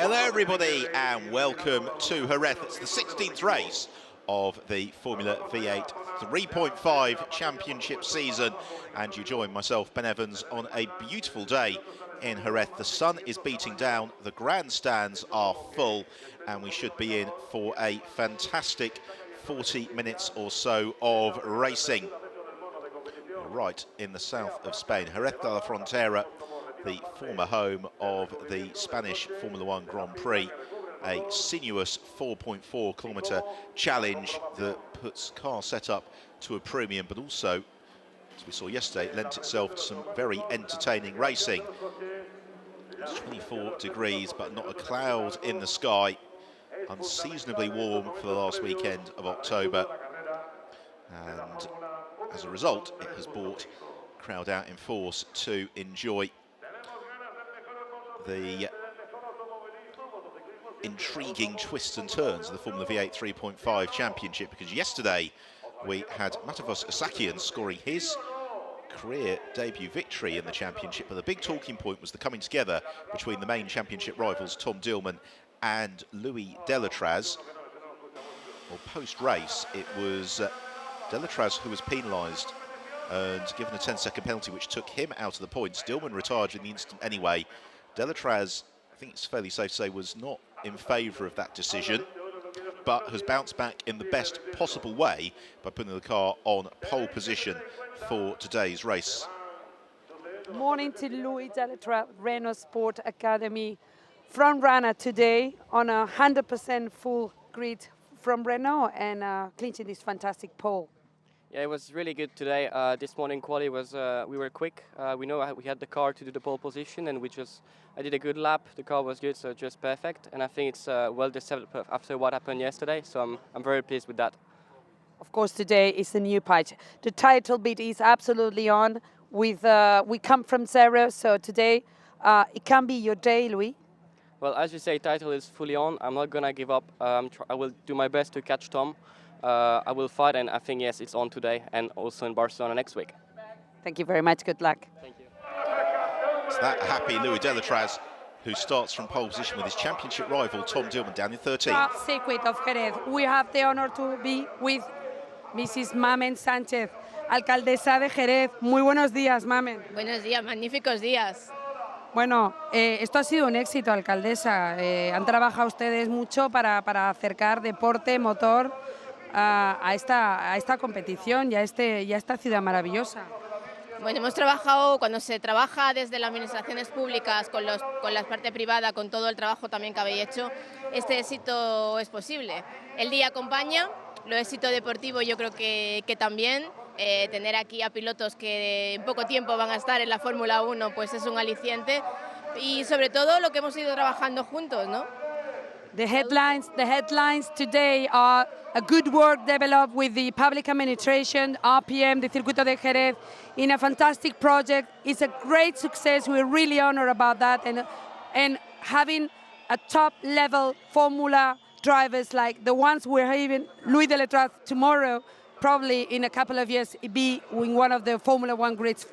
Hello everybody and welcome to Jerez. It's the 16th race of the Formula V8 3.5 championship season, and you join myself, Ben Evans, on a beautiful day in Jerez. The sun is beating down, the grandstands are full, and we should be in for a fantastic 40 minutes or so of racing. Right in the south of Spain, Jerez de la Frontera, the former home of the Spanish Formula One Grand Prix, a sinuous 4.4 kilometre challenge that puts car setup to a premium, but also, as we saw yesterday, lent itself to some very entertaining racing. It's 24 degrees, but not a cloud in the sky. Unseasonably warm for the last weekend of October. And as a result, it has brought a crowd out in force to enjoy the intriguing twists and turns of the Formula V8 3.5 championship, because yesterday we had Matevos Asakian scoring his career debut victory in the championship, but the big talking point was the coming together between the main championship rivals Tom Dillman and Louis Delatraz. Well, post-race, it was Delatraz who was penalised and given a 10-second penalty which took him out of the points. Dillman retired in the instant anyway. Delatraz, I think it's fairly safe to say, was not in favour of that decision, but has bounced back in the best possible way by putting the car on pole position for today's race. Morning to Louis Delatraz, Renault Sport Academy front runner today on a 100% full grid from Renault and clinching this fantastic pole. Yeah, it was really good today. This morning quali was, we were quick. We know we had the car to do the pole position, and I did a good lap. The car was good, so just perfect. And I think it's well deserved after what happened yesterday. So I'm very pleased with that. Of course, today is a new patch. The title bid is absolutely on. With we come from zero, so today it can be your day, Louis. Well, as you say, title is fully on. I'm not gonna give up. I will do my best to catch Tom. I will fight, and I think, yes, it's on today and also in Barcelona next week. Thank you very much. Good luck. Thank you. It's that happy Louis Delatraz who starts from pole position with his championship rival Tom Dillman down in 13th. Circuit of Jerez. We have the honor to be with Mrs. Mamen Sánchez, alcaldesa de Jerez. Muy buenos días, Mamen. Buenos días, magníficos días. Bueno, esto ha sido un éxito, alcaldesa. Han trabajado ustedes mucho para acercar deporte, motor a esta competición y a esta ciudad maravillosa. Bueno, hemos trabajado, cuando se trabaja desde las administraciones públicas, con la parte privada, con todo el trabajo también que habéis hecho, este éxito es posible. El día acompaña, lo éxito deportivo yo creo que también. Tener aquí a pilotos que en poco tiempo van a estar en la Fórmula 1 pues es un aliciente, y sobre todo lo que hemos ido trabajando juntos, ¿no? The headlines today are a good work developed with the public administration, RPM, the Circuito de Jerez, in a fantastic project. It's a great success. We're really honored about that, and having a top-level Formula drivers like the ones we're having, Louis Delatraz tomorrow, probably in a couple of years be in one of the Formula One grids.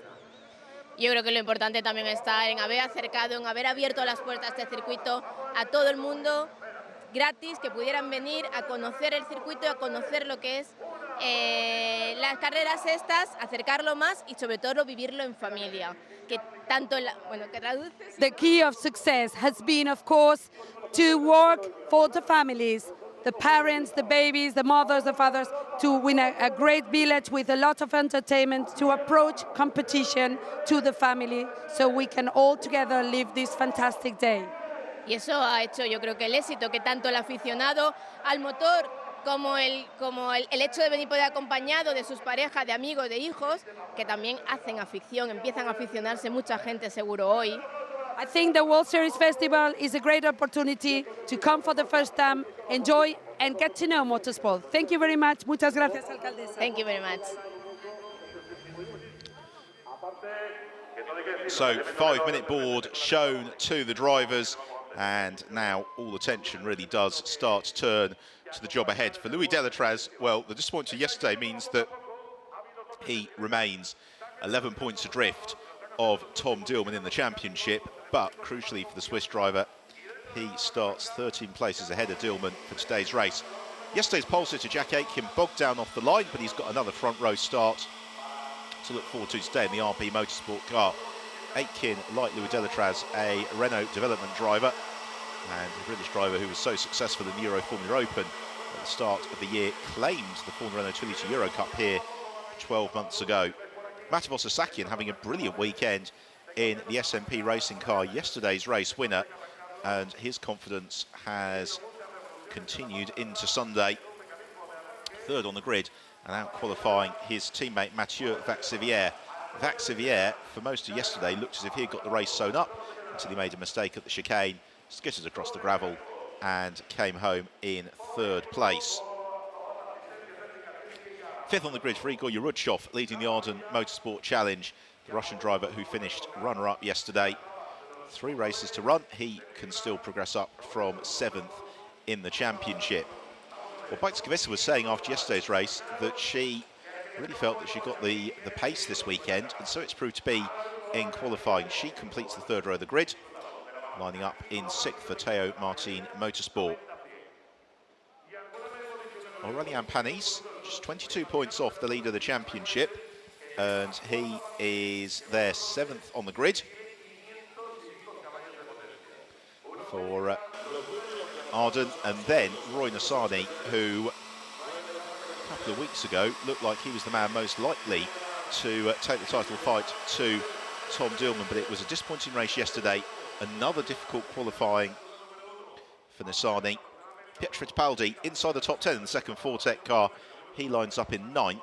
Yo creo que lo importante también está en haber acercado, en haber abierto las puertas de este circuito a todo el mundo gratis, que pudieran venir a conocer el circuito, a conocer lo que es las carreras estas, acercarlo más y sobre todo vivirlo en familia. Que tanto, bueno, que traduces. The key of success has been, of course, to work for the families, the parents, the babies, the mothers, the fathers, to win a great village with a lot of entertainment, to approach competition to the family, so we can all together live this fantastic day. Y eso ha hecho, yo creo que el éxito, que tanto el aficionado al motor como el hecho de venir poder acompañado de sus parejas, de amigos, de hijos, que también hacen afición, empiezan a aficionarse mucha gente seguro hoy. I think the World Series Festival is a great opportunity to come for the first time, enjoy and get to know motorsport. Thank you very much. Muchas gracias, alcaldesa. Thank you very much. So 5-minute board shown to the drivers, and now all attention really does start to turn to the job ahead. For Louis Delatraz, well, the disappointment yesterday means that he remains 11 points adrift of Tom Dillman in the championship, but crucially for the Swiss driver, he starts 13 places ahead of Dillman for today's race. Yesterday's pole sitter Jack Aitken bogged down off the line, but he's got another front row start to look forward to today in the RP Motorsport car. Aitken, like Louis Delatraz, a Renault development driver and a British driver who was so successful in the Euro Formula Open at the start of the year, claimed the Formula Renault 2 Litre Euro Cup here 12 months ago. Matevos Asakian having a brilliant weekend in the SMP racing car, yesterday's race winner, and his confidence has continued into Sunday. Third on the grid and out qualifying his teammate Mathieu Vaxivière. Vaxivière, for most of yesterday, looked as if he had got the race sewn up until he made a mistake at the chicane, skittered across the gravel and came home in third place. Fifth on the grid for Igor Yurudshov, leading the Arden Motorsport Challenge, the Russian driver who finished runner-up yesterday. 3 races to run, he can still progress up from 7th in the championship. Well, Baitskevisa was saying after yesterday's race that she really felt that she got the pace this weekend, and so it's proved to be in qualifying. She completes the 3rd row of the grid, lining up in 6th for Teo Martin Motorsport. Aurelian Panis, just 22 points off the lead of the championship, and he is their 7th on the grid for Arden. And then Roy Nassani, who a couple of weeks ago looked like he was the man most likely to take the title fight to Tom Dillman, but it was a disappointing race yesterday. Another difficult qualifying for Nassani. Pietro Fittipaldi inside the top 10 in the second Fortec car. He lines up in 9th.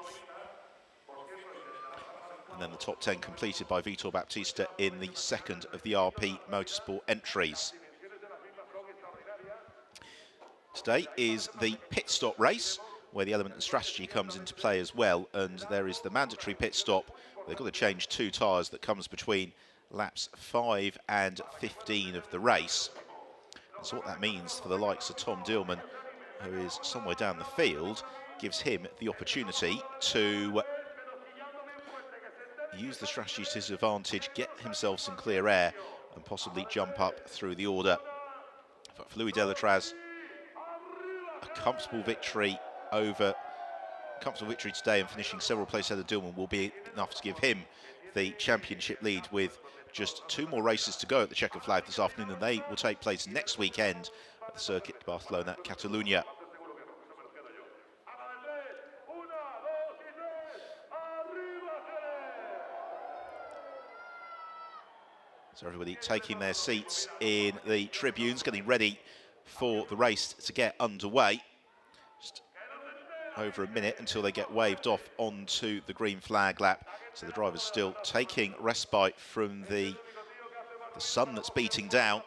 And then the top 10 completed by Vitor Baptista in the 2nd of the RP Motorsport entries. Today is the pit stop race, where the element and strategy comes into play as well, and there is the mandatory pit stop. They've got to change 2 tyres that comes between laps 5 and 15 of the race. And so what that means for the likes of Tom Dillman, who is somewhere down the field, gives him the opportunity to use the strategy to his advantage, get himself some clear air and possibly jump up through the order. But for Louis Delatraz, a comfortable victory today and finishing several places ahead of Dillman will be enough to give him the championship lead, with just 2 more races to go at the Checkered Flag this afternoon, and they will take place next weekend at the Circuit de Barcelona, Catalunya. So everybody taking their seats in the tribunes, getting ready for the race to get underway. Just over a minute until they get waved off onto the green flag lap. So the drivers still taking respite from the sun that's beating down.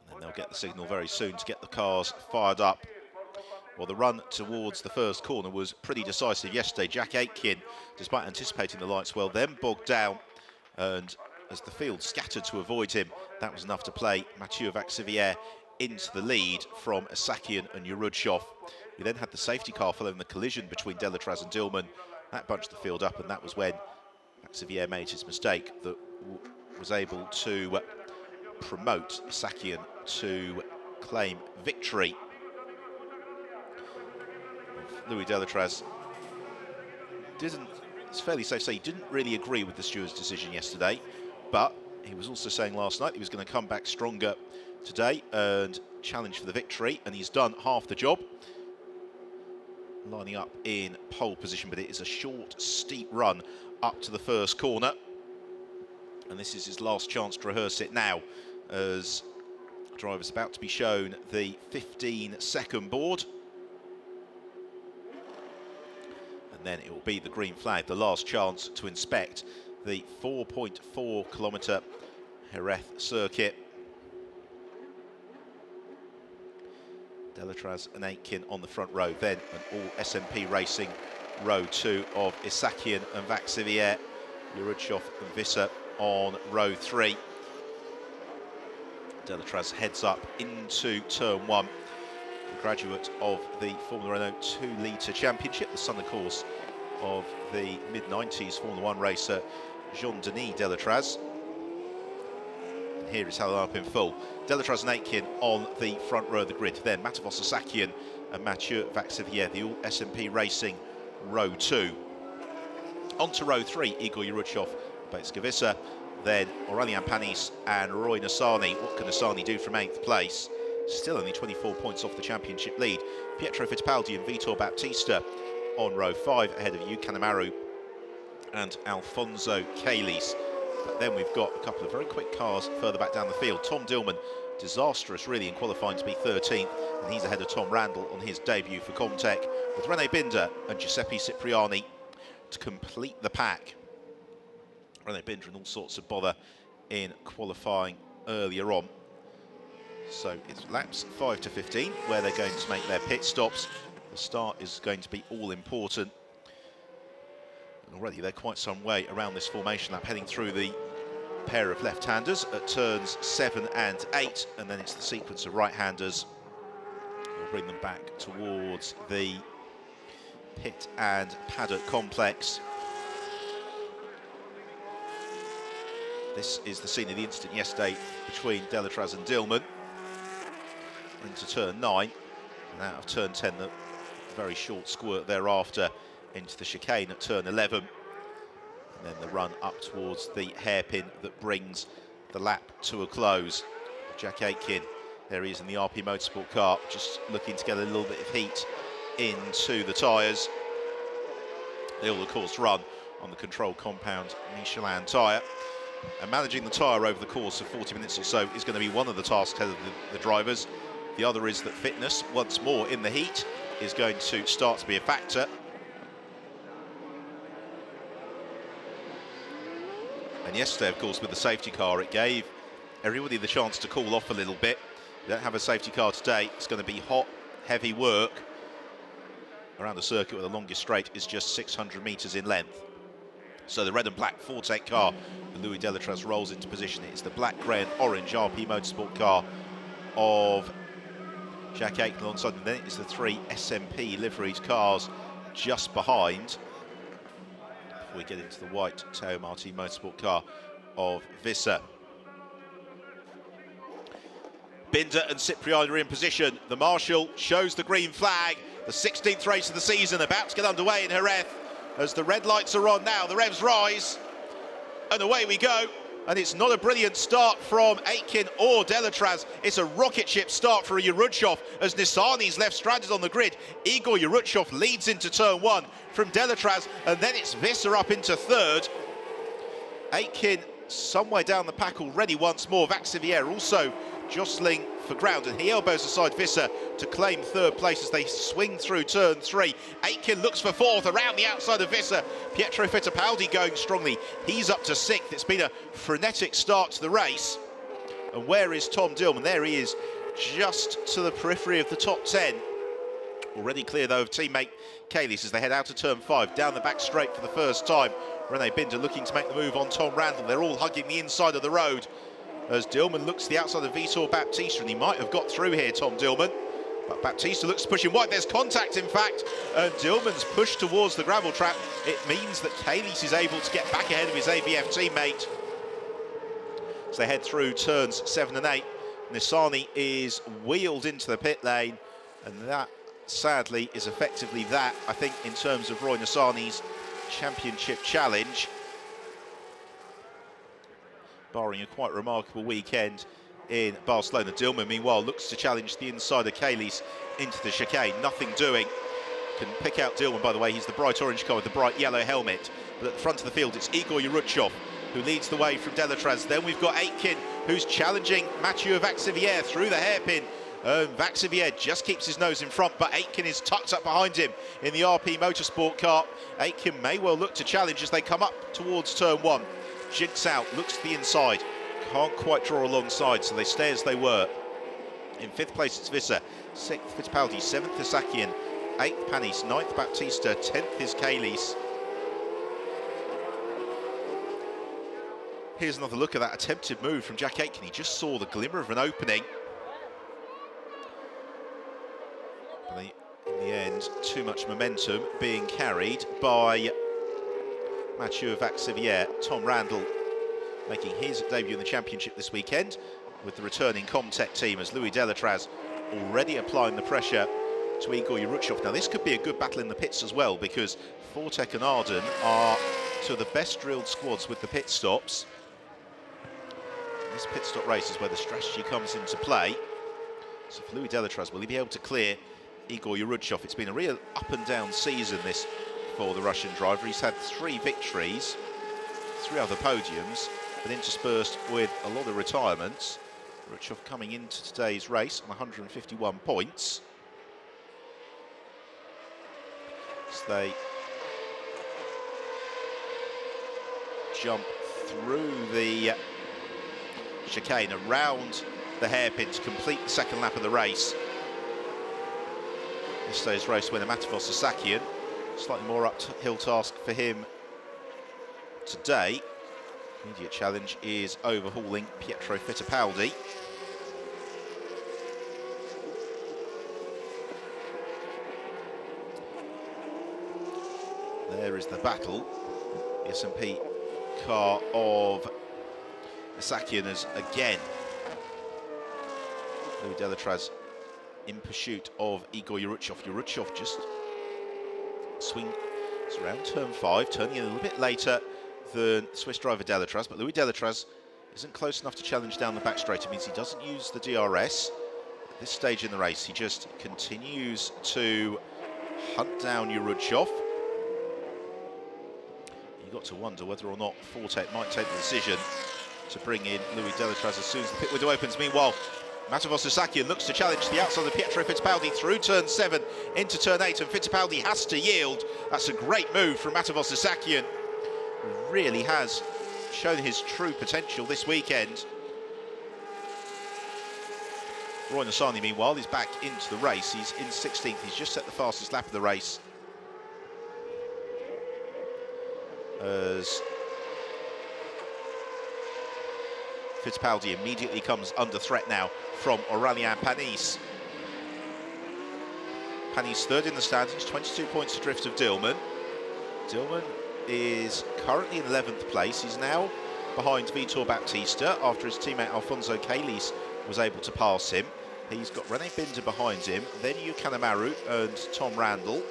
And then they'll get the signal very soon to get the cars fired up. Well, the run towards the first corner was pretty decisive yesterday. Jack Aitken, despite anticipating the lights well, then bogged down, and as the field scattered to avoid him, that was enough to play Mathieu Vaxivière into the lead from Asakian and Yurudshov. We then had the safety car following the collision between Delatraz and Dillman. That bunched the field up, and that was when Vaxivière made his mistake that was able to promote Asakian to claim victory. Louis Delatraz it's fairly safe to say, he didn't really agree with the steward's decision yesterday, but he was also saying last night he was going to come back stronger today and challenge for the victory, and he's done half the job, lining up in pole position. But it is a short, steep run up to the first corner, and this is his last chance to rehearse it now, as the driver's about to be shown the 15-second board. And then it will be the green flag, the last chance to inspect the 4.4 kilometre Jerez circuit. Delatraz and Aitken on the front row, then an all SMP racing row 2 of Isakian and Vaxivière, Yurudshov and Visser on row 3. Delatraz heads up into turn 1. The graduate of the Formula Renault 2 Litre Championship, the son, of course, of the mid-90s Formula 1 racer Jean-Denis Delatraz. here is how they line up in full. Delatraz and Aitken on the front row of the grid. Then Matavos Asakian and Mathieu Vaxivière, the all SMP Racing row 2. On to row 3, Igor Yuruchov, Bates-Gavissa. Then Aurélien Panis and Roy Nassani. What can Nassani do from 8th place? Still only 24 points off the championship lead. Pietro Fittipaldi and Vitor Baptista on row 5 ahead of Yu Kanemaru and Alfonso Calis. But then we've got a couple of very quick cars further back down the field. Tom Dillman, disastrous really in qualifying to be 13th, and he's ahead of Tom Randall on his debut for Comtech, with René Binder and Giuseppe Cipriani to complete the pack. René Binder in all sorts of bother in qualifying earlier on. So it's laps 5 to 15 where they're going to make their pit stops. The start is going to be all important. And already they're quite some way around this formation lap, heading through the pair of left-handers at turns 7 and 8, and then it's the sequence of right-handers. We'll bring them back towards the pit and paddock complex. This is the scene of the incident yesterday between Delatraz and Dillman. Into turn 9, and out of turn 10, the very short squirt thereafter into the chicane at turn 11. And then the run up towards the hairpin that brings the lap to a close. Jack Aitken, there he is in the RP Motorsport car, just looking to get a little bit of heat into the tyres. They all, of course, run on the controlled compound Michelin tyre. And managing the tyre over the course of 40 minutes or so is going to be one of the tasks ahead of the drivers. The other is that fitness, once more in the heat, is going to start to be a factor. And yesterday, of course, with the safety car, it gave everybody the chance to cool off a little bit. We don't have a safety car today. It's going to be hot, heavy work around the circuit where the longest straight is just 600 metres in length. So the red and black Fortec car, Louis Delatraz, rolls into position. It's the black, grey and orange RP Motorsport car of Jack Aitken alongside them. Then it's the 3 SMP liveried cars just behind, before we get into the white Teo Marti Motorsport car of Visser. Binder and Cipriani are in position. The marshal shows the green flag. The 16th race of the season about to get underway in Jerez. As the red lights are on now, the revs rise, and away we go. And it's not a brilliant start from Aitken or Delatraz. It's a rocket ship start for Yuruchov as Nissani's left stranded on the grid. Igor Yuruchov leads into turn 1 from Delatraz, and then it's Visser up into 3rd. Aitken somewhere down the pack already once more. Vaxivière also jostling for ground, and he elbows aside Visser to claim 3rd place as they swing through turn 3. Aitken looks for 4th around the outside of Visser. Pietro Fittipaldi going strongly. He's up to 6th. It's been a frenetic start to the race. And where is Tom Dillman? There he is, just to the periphery of the top 10. Already clear, though, of teammate Calis as they head out of turn 5, down the back straight for the first time. René Binder looking to make the move on Tom Randall. They're all hugging the inside of the road as Dillman looks to the outside of Vitor Baptista, and he might have got through here, Tom Dillman. But Baptista looks to push him wide. There's contact, in fact, and Dillman's pushed towards the gravel trap. It means that Calis is able to get back ahead of his ABF teammate. As they head through turns 7 and 8, Nissani is wheeled into the pit lane, and that, sadly, is effectively that, I think, in terms of Roy Nissani's championship challenge. Barring a quite remarkable weekend in Barcelona. Dillman, meanwhile, looks to challenge the inside of Calis into the chicane. Nothing doing. Can pick out Dillman, by the way. He's the bright orange car with the bright yellow helmet. But at the front of the field, it's Igor Yuruchov who leads the way from Delatraz. Then we've got Aitken, who's challenging Mathieu Vaxivière through the hairpin. Vaxivière just keeps his nose in front, but Aitken is tucked up behind him in the RP Motorsport car. Aitken may well look to challenge as they come up towards turn 1. Jigs out, looks to the inside, can't quite draw alongside, so they stay as they were. In 5th place, it's Visser. 6th, Fittipaldi. 7th, Asakian. 8th, Panis. 9th, Baptista. 10th is Calis. Here's another look at that attempted move from Jack Aitken. He just saw the glimmer of an opening. But in the end, too much momentum being carried by Mathieu Vaxivière. Tom Randall making his debut in the championship this weekend with the returning Comtech team, as Louis Delatraz already applying the pressure to Igor Yuruchov. Now this could be a good battle in the pits as well, because Fortec and Arden are two of the best drilled squads with the pit stops. This pit stop race is where the strategy comes into play. So for Louis Delatraz, will he be able to clear Igor Yuruchov? It's been a real up and down season this for the Russian driver. He's had 3 victories, 3 other podiums, but interspersed with a lot of retirements. Yuruchov coming into today's race on 151 points. So they jump through the chicane around the hairpin to complete the second lap of the race. This day's race winner, Matevos Asakian. Slightly more uphill task for him today. Immediate challenge is overhauling Pietro Fittipaldi. There is the battle. The S&P car of Asakian as again Louis Delatraz in pursuit of Igor Yuruchov. Yuruchov just swings around turn 5, turning in a little bit later than Swiss driver Delatraz, but Louis Delatraz isn't close enough to challenge down the back straight. It means he doesn't use the DRS at this stage in the race. He just continues to hunt down Yuruchov. You've got to wonder whether or not Fortec might take the decision to bring in Louis Delatraz as soon as the pit window opens. Meanwhile, Matevos Asakian looks to challenge the outside of Pietro Fittipaldi through turn 7 into turn 8, and Fittipaldi has to yield. That's a great move from Matevos Asakian. Really has shown his true potential this weekend. Roy Nassani, meanwhile, is back into the race. He's in 16th. He's just set the fastest lap of the race. As Fittipaldi immediately comes under threat now from Aurélien Panis. Panis third in the standings, 22 points adrift of Dillman. Dillman is currently in 11th place. He's now behind Vitor Baptista after his teammate Alfonso Calis was able to pass him. He's got René Binder behind him, then Yu Kanemaru and Tom Randall.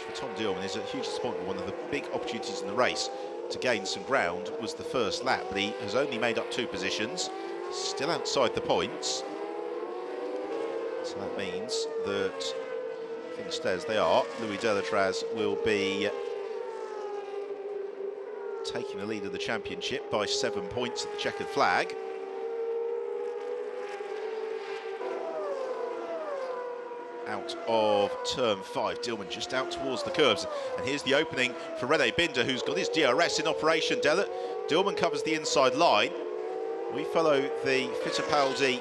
For Tom Dillman is a huge disappointment. One of the big opportunities in the race to gain some ground was the first lap, but he has only made up 2 positions, still outside the points. So that means that things stay as they are. Louis Delatraz will be taking the lead of the championship by 7 points at the checkered flag. Out of turn 5, Dillman just out towards the curves, and here's the opening for René Binder, who's got his DRS in operation. Dillman covers the inside line. We follow the Fittipaldi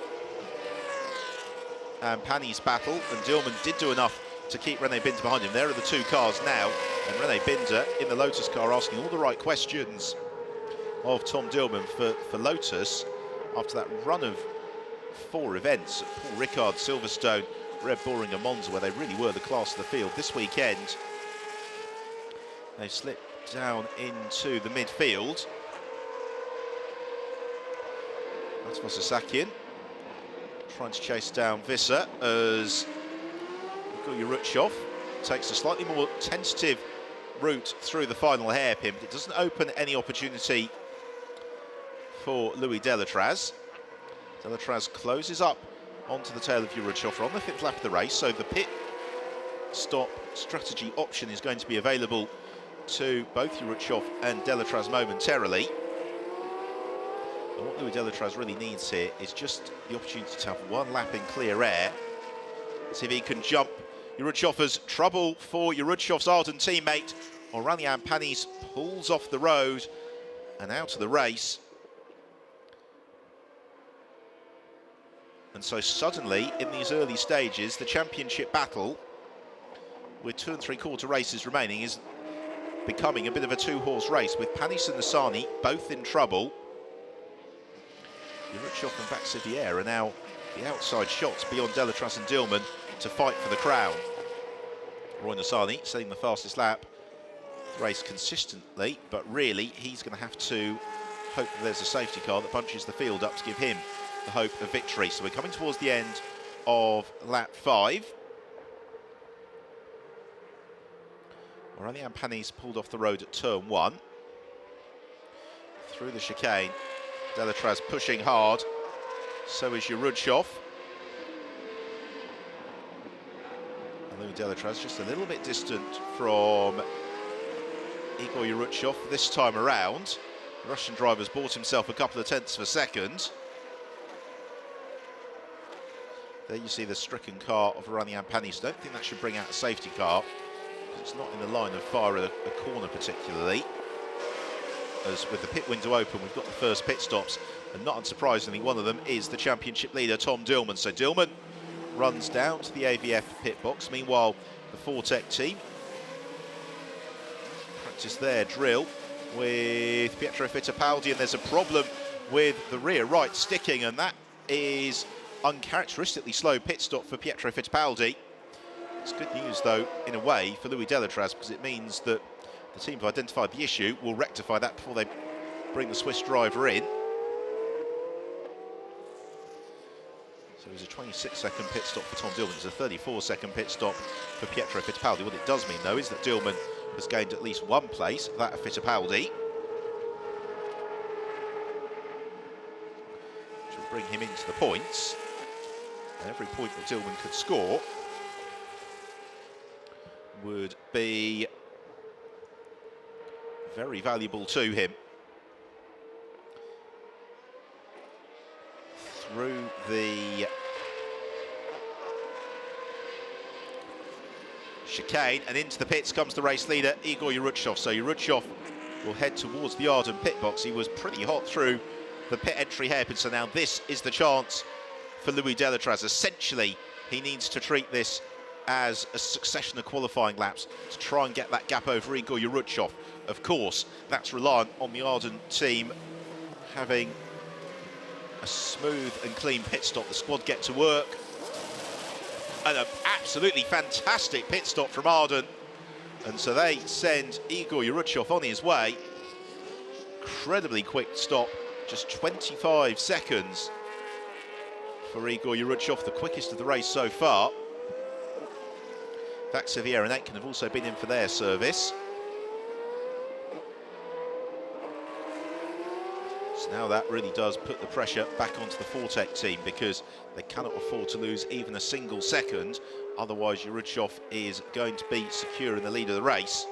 and Panis battle, and Dillman did do enough to keep René Binder behind him. There are the 2 cars now, and René Binder in the Lotus car asking all the right questions of Tom Dillman for Lotus after that run of 4 events at Paul Ricard, Silverstone, Red Bull Ring and Monza, where they really were the class of the field. This weekend they slipped down into the midfield. Matevos Asakian trying to chase down Visser as Igor Yuruchov takes a slightly more tentative route through the final hairpin, but it doesn't open any opportunity for Louis Delatraz. Delatraz closes up onto the tail of Yuruchov on the 5th lap of the race, so the pit stop strategy option is going to be available to both Yuruchov and Delatraz momentarily. And what Louis Delatraz really needs here is just the opportunity to have 1 lap in clear air. See if he can jump Yuruchov. As trouble for Yuruchov's Arden teammate. Aurélien Panis pulls off the road and out of the race. And so suddenly, in these early stages, the championship battle, with 2 3/4 races remaining, is becoming a bit of a 2-horse race, with Panis and Nassani both in trouble. Yuruchov and Vaxivière are now the outside shots beyond Delatraz and Dillman to fight for the crown. Roy Nassani setting the fastest lap the race consistently, but really he's going to have to hope that there's a safety car that bunches the field up to give him the hope of victory. So we're coming towards the end of lap 5. Aurélien Panis pulled off the road at turn 1. Through the chicane, Delatraz pushing hard, so is Yerudshov. And Louis Delatraz just a little bit distant from Igor Yerudshov this time around. The Russian driver's bought himself a couple of tenths of a second. There you see the stricken car of Aurélien Panis. Don't think that should bring out a safety car. It's not in the line of fire at a corner particularly. As with the pit window open, we've got the first pit stops, and not unsurprisingly, one of them is the championship leader, Tom Dillman. So Dillman runs down to the AVF pit box. Meanwhile, the Fortec team practice their drill with Pietro Fittipaldi, and there's a problem with the rear right sticking, and that is uncharacteristically slow pit stop for Pietro Fittipaldi. It's good news, though, in a way, for Louis Delatraz, because it means that the team have identified the issue, will rectify that before they bring the Swiss driver in. So it was a 26-second pit stop for Tom Dillman. It's a 34-second pit stop for Pietro Fittipaldi. What it does mean, though, is that Dillman has gained at least one place, that of Fittipaldi, which will bring him into the points. And every point that Dillman could score would be very valuable to him. Through the chicane and into the pits comes the race leader, Igor Yerudshov. So Yerudshov will head towards the Arden pit box. He was pretty hot through the pit entry hairpin, so now this is the chance for Louis Delatraz. Essentially, he needs to treat this as a succession of qualifying laps to try and get that gap over Igor Yerudshov. Of course, that's reliant on the Arden team having a smooth and clean pit stop. The squad get to work. And an absolutely fantastic pit stop from Arden. And so they send Igor Yerudshov on his way. Incredibly quick stop, just 25 seconds for Igor Yerudshov, the quickest of the race so far. Xavier and Aitken have also been in for their service. So now that really does put the pressure back onto the Fortec team, because they cannot afford to lose even a single second. Otherwise, Yerudshov is going to be secure in the lead of the race.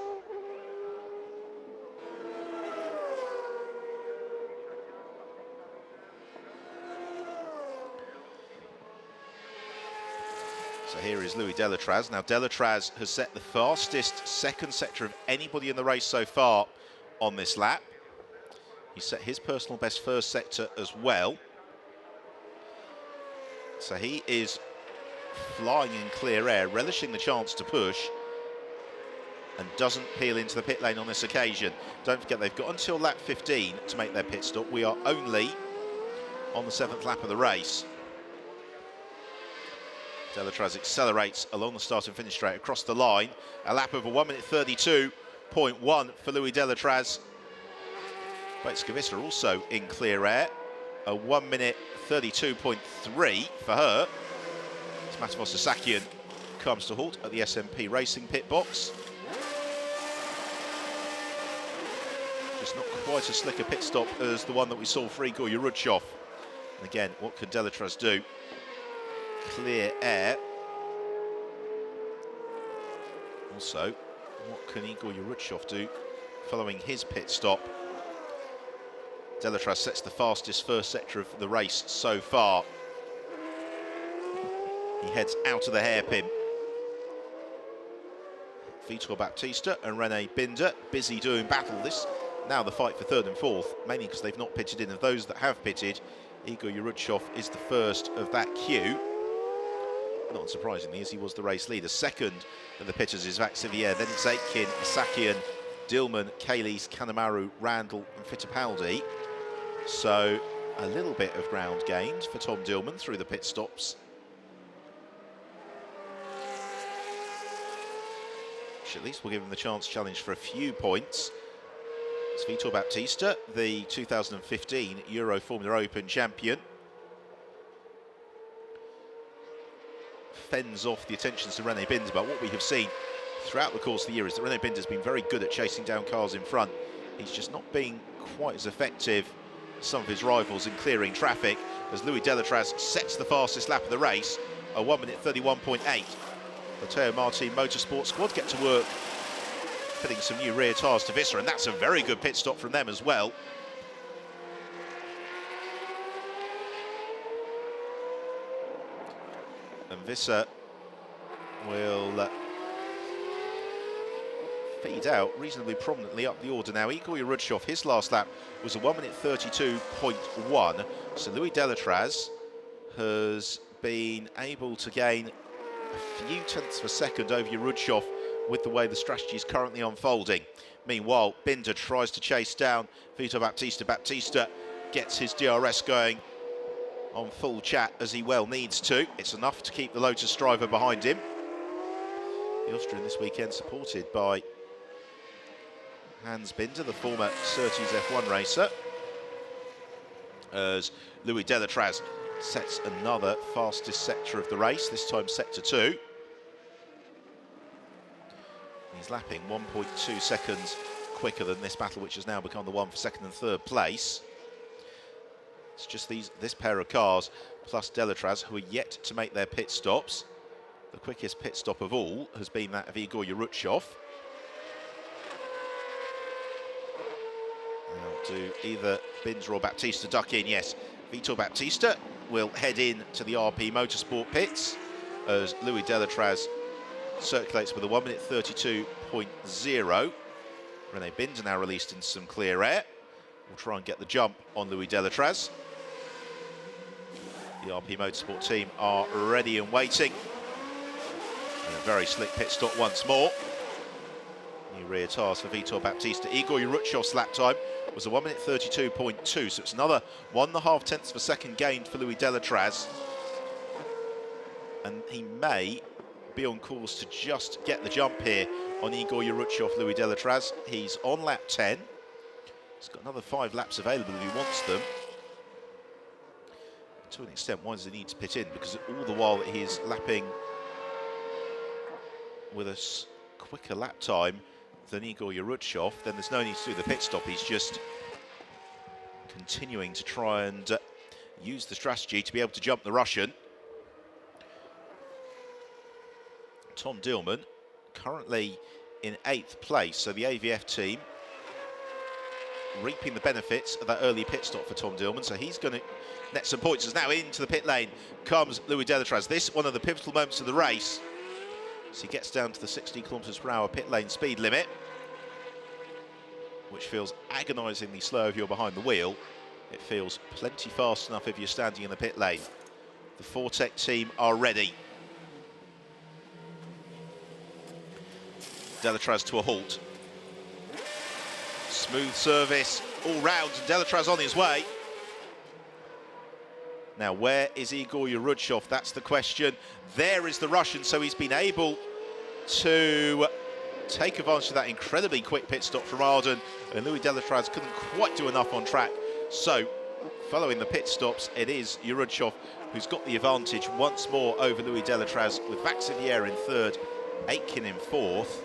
So here is Louis Delatraz. Now Delatraz has set the fastest second sector of anybody in the race so far on this lap. He set his personal best first sector as well. So he is flying in clear air, relishing the chance to push, and doesn't peel into the pit lane on this occasion. Don't forget, they've got until lap 15 to make their pit stop. We are only on the 7th lap of the race. Delatraz accelerates along the start and finish straight across the line. A lap of a 1:32.1 for Louis Delatraz. Bates-Kavissa also in clear air. A 1:32.3 for her. As Matevos Asakian comes to halt at the SMP Racing pit box. Just not quite as slick a pit stop as the one that we saw for Igor Yerudshov. And again, what can Delatraz do? Clear air. Also, what can Igor Yerudshov do following his pit stop? Delatraz sets the fastest first sector of the race so far. He heads out of the hairpin. Vitor Baptista and Rene Binder busy doing battle. This now the fight for third and fourth, mainly because they've not pitted in. Of those that have pitted, Igor Yerudshov is the first of that queue. Not unsurprisingly, as he was the race leader. Second of the pitters is Xavier, then it's Aitken, Asakian, Dillman, Kaylees, Kanemaru, Randall and Fittipaldi. So a little bit of ground gained for Tom Dillman through the pit stops. which at least will give him the chance to challenge for a few points. It's Vitor Baptista, the 2015 Euro Formula Open champion. Fends off the attentions to René Binder, but what we have seen throughout the course of the year is that René Binder has been very good at chasing down cars in front. He's just not been quite as effective as some of his rivals in clearing traffic, as Louis Delatraz sets the fastest lap of the race, a 1:31.8. The Teo Martin Motorsport squad get to work fitting some new rear tyres to Visser, and that's a very good pit stop from them as well. And Visser will feed out reasonably prominently up the order now. Igor Yerudshov, his last lap was a 1:32.1. So Louis Delatraz has been able to gain a few tenths of a second over Yerudshov with the way the strategy is currently unfolding. Meanwhile, Binder tries to chase down Vitor Baptista. Baptista gets his DRS going on full chat as he well needs to. It's enough to keep the Lotus driver behind him. The Austrian this weekend supported by Hans Binder, the former Surtees F1 racer, as Louis Delatraz sets another fastest sector of the race, this time sector 2. He's lapping 1.2 seconds quicker than this battle, which has now become the one for second and third place. It's just this pair of cars plus Delatraz who are yet to make their pit stops. The quickest pit stop of all has been that of Igor Yerudshov. Now, do either Binder or Baptista duck in? Yes, Vitor Baptista will head in to the RP Motorsport pits as Louis Delatraz circulates with a 1:32.0. René Binder now released into some clear air. We'll try and get the jump on Louis Delatraz. The RP Motorsport team are ready and waiting. And a very slick pit stop once more. New rear tyres for Vitor Baptista. Igor Yerutshov's lap time was a 1:32.2, so it's another 1.5 tenths of a second gained for Louis Delatraz. And he may be on course to just get the jump here on Igor Yerudshov, Louis Delatraz. He's on lap 10. He's got another 5 laps available if he wants them. To an extent, why does he need to pit in? Because all the while that he's lapping with a quicker lap time than Igor Yerudshov, then there's no need to do the pit stop. He's just continuing to try and use the strategy to be able to jump the Russian. Tom Dillman currently in 8th place, so the AVF team reaping the benefits of that early pit stop for Tom Dillman, so he's going to net some points. As now into the pit lane comes Louis Delatraz. This one of the pivotal moments of the race, so he gets down to the 60 km/h pit lane speed limit, which feels agonisingly slow if you're behind the wheel. It feels plenty fast enough if you're standing in the pit lane. The Fortec team are ready. Delatraz to a halt. Smooth service all round, and Delatraz on his way. Now, where is Igor Yerudshov? That's the question. There is the Russian, so he's been able to take advantage of that incredibly quick pit stop from Arden, and Louis Delatraz couldn't quite do enough on track. So, following the pit stops, it is Yerudshov who's got the advantage once more over Louis Delatraz, with Vaxivière in 3rd, Aitken in 4th.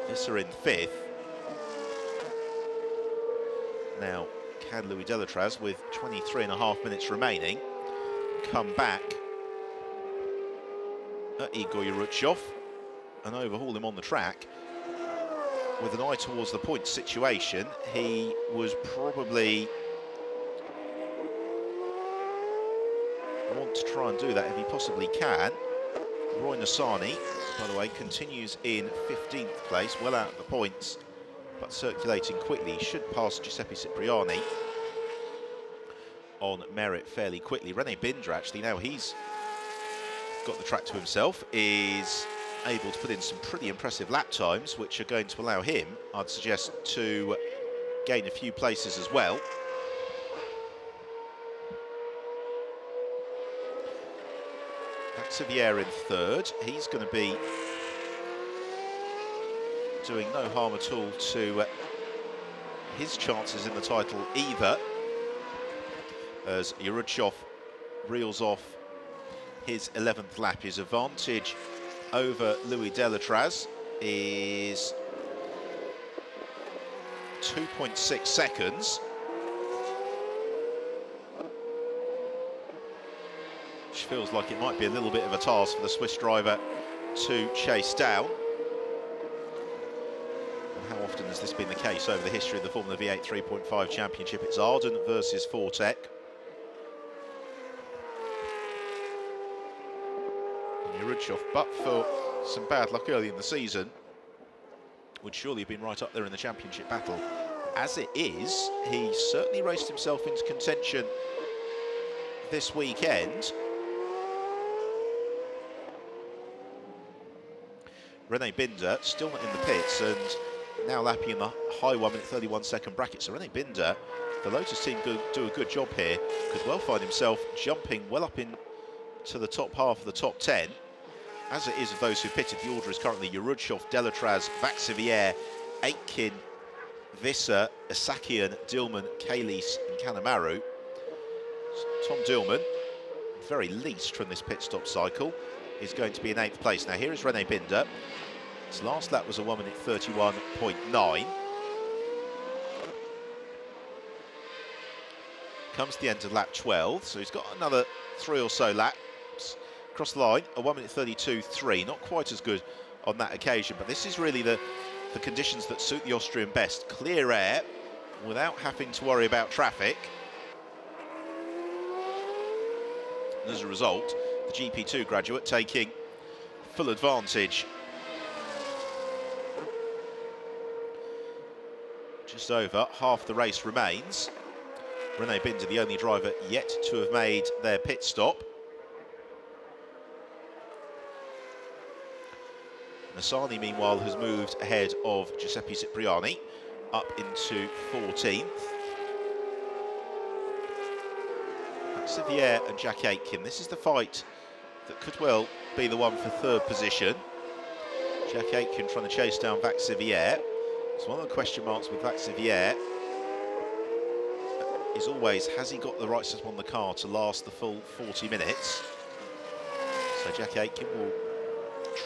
Visser in 5th. Now, can Louis Delatraz, with 23.5 minutes remaining, come back at Igor Yerudshov and overhaul him on the track? With an eye towards the point situation, he was probably want to try and do that if he possibly can. Roy Nassani, by the way, continues in 15th place, well out of the points, but circulating quickly. He should pass Giuseppe Cipriani on merit fairly quickly. René Binder, actually, now he's got the track to himself, is able to put in some pretty impressive lap times, which are going to allow him, I'd suggest, to gain a few places as well. Vaxivière in 3rd. He's going to be doing no harm at all to his chances in the title either, as Yerudshov reels off his 11th lap. His advantage over Louis Delatraz is 2.6 seconds. Which feels like it might be a little bit of a task for the Swiss driver to chase down. And how often has this been the case over the history of the Formula V8 3.5 Championship? It's Arden versus Fortec. Yerudshov, but for some bad luck early in the season, would surely have been right up there in the championship battle. As it is, he certainly raced himself into contention this weekend. René Binder still not in the pits and now lapping in the high 1 minute 31 second bracket. So René Binder, the Lotus team do a good job here, could well find himself jumping well up into the top half of the top 10. As it is of those who pitted, the order is currently Yerudshov, Delatraz, Vaxivière, Aitken, Visser, Isakian, Dillman, Kalis and Kanemaru. Tom Dillman, very least from this pit stop cycle, is going to be in 8th place. Now here is René Binder. His last lap was a 1 minute 31.9. Comes to the end of lap 12, so he's got another 3 or so laps. Across the line, a 1 minute 32.3, not quite as good on that occasion, but this is really the conditions that suit the Austrian best. Clear air, without having to worry about traffic. And as a result, the GP2 graduate taking full advantage. Just over half the race remains. René Binder, the only driver yet to have made their pit stop. Nassani, meanwhile, has moved ahead of Giuseppe Cipriani up into 14th. Vaxivière and Jack Aitken, this is the fight that could well be the one for 3rd position. Jack Aitken trying to chase down Vaxivière. So one of the question marks with Vaxivière is always, has he got the right setup on the car to last the full 40 minutes? So Jack Aitken will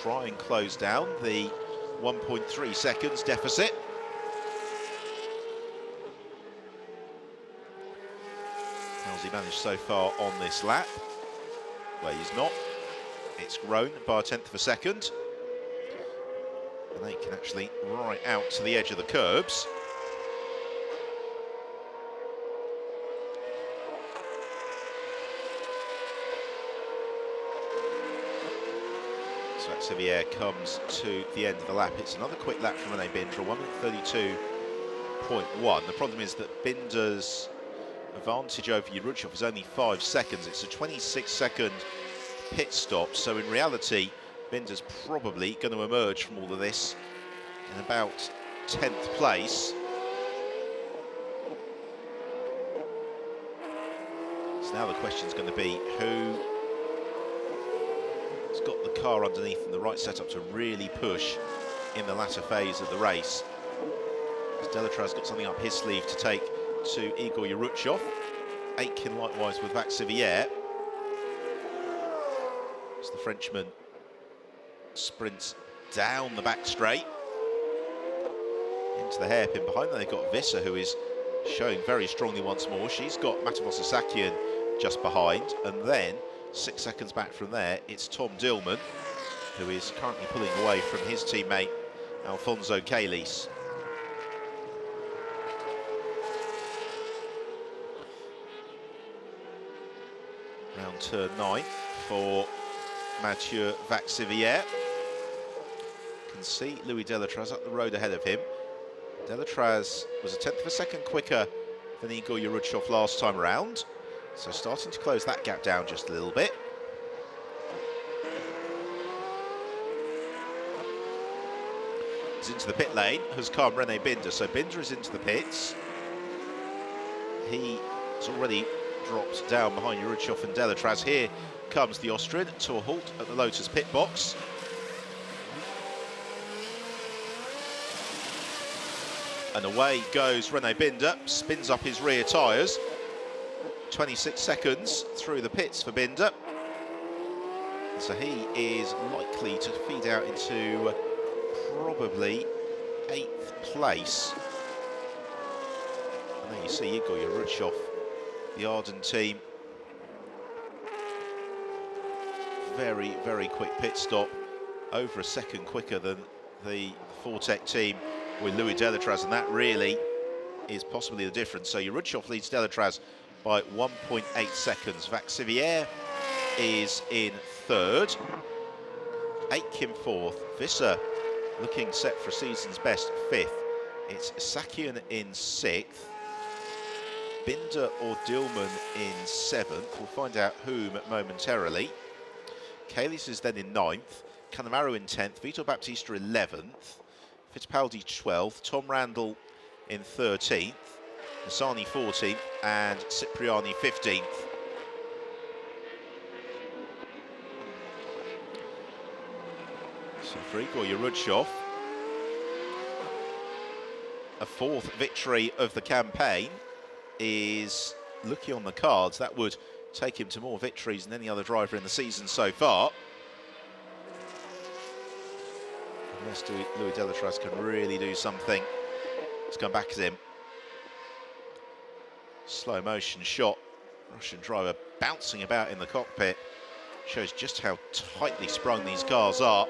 try and close down the 1.3 seconds deficit. How's he managed so far on this lap? Well, he's not. It's grown by 1/10 of a second. And Aitken actually right out to the edge of the curbs. Vaxivière comes to the end of the lap. It's another quick lap from René Binder, 1 minute 32.1. The problem is that Binder's advantage over Yerudshov is only 5 seconds. It's a 26-second pit stop, so in reality, Binder's probably going to emerge from all of this in about 10th place. So now the question's going to be who got the car underneath and the right setup to really push in the latter phase of the race. Delatraz got something up his sleeve to take to Igor Yerudshov. Aitken likewise with Vaxivière. As the Frenchman sprints down the back straight into the hairpin. Behind them they've got Visser, who is showing very strongly once more. She's got Matevos Isakian just behind, and then 6 seconds back from there, it's Tom Dillman, who is currently pulling away from his teammate, Alfonso Kalis. Round turn 9 for Mathieu Vaxivière. Can see Louis Delatraz up the road ahead of him. Delatraz was a 1/10 of a second quicker than Igor Yerudshov last time around. So starting to close that gap down just a little bit. He's into the pit lane, has come René Binder. So Binder is into the pits. He has already dropped down behind Yerudshov and Delatraz. Here comes the Austrian to a halt at the Lotus pit box. And away goes Rene Binder, spins up his rear tyres. 26 seconds through the pits for Binder. So he is likely to feed out into probably 8th place. And there you see Igor Yerudshov, the Arden team. Very, very quick pit stop, over a second quicker than the Fortec team with Louis Delatraz, and that really is possibly the difference. So Yerudshov leads Delatraz by 1.8 seconds. Vaxivière is in 3rd. Aitken 4th. Visser looking set for a season's best 5th. It's Sakian in 6th. Binder or Dillman in 7th. We'll find out whom momentarily. Kalis is then in 9th. Canamaro in 10th. Vitor Baptista 11th. Fittipaldi 12th. Tom Randall in 13th. Nassani 14th and Cipriani 15th. So for Igor Yerudshov, a 4th victory of the campaign is looking on the cards. That would take him to more victories than any other driver in the season so far. Unless Louis Delatraz can really do something to come back at him. Slow motion shot. Russian driver bouncing about in the cockpit. Shows just how tightly sprung these cars are.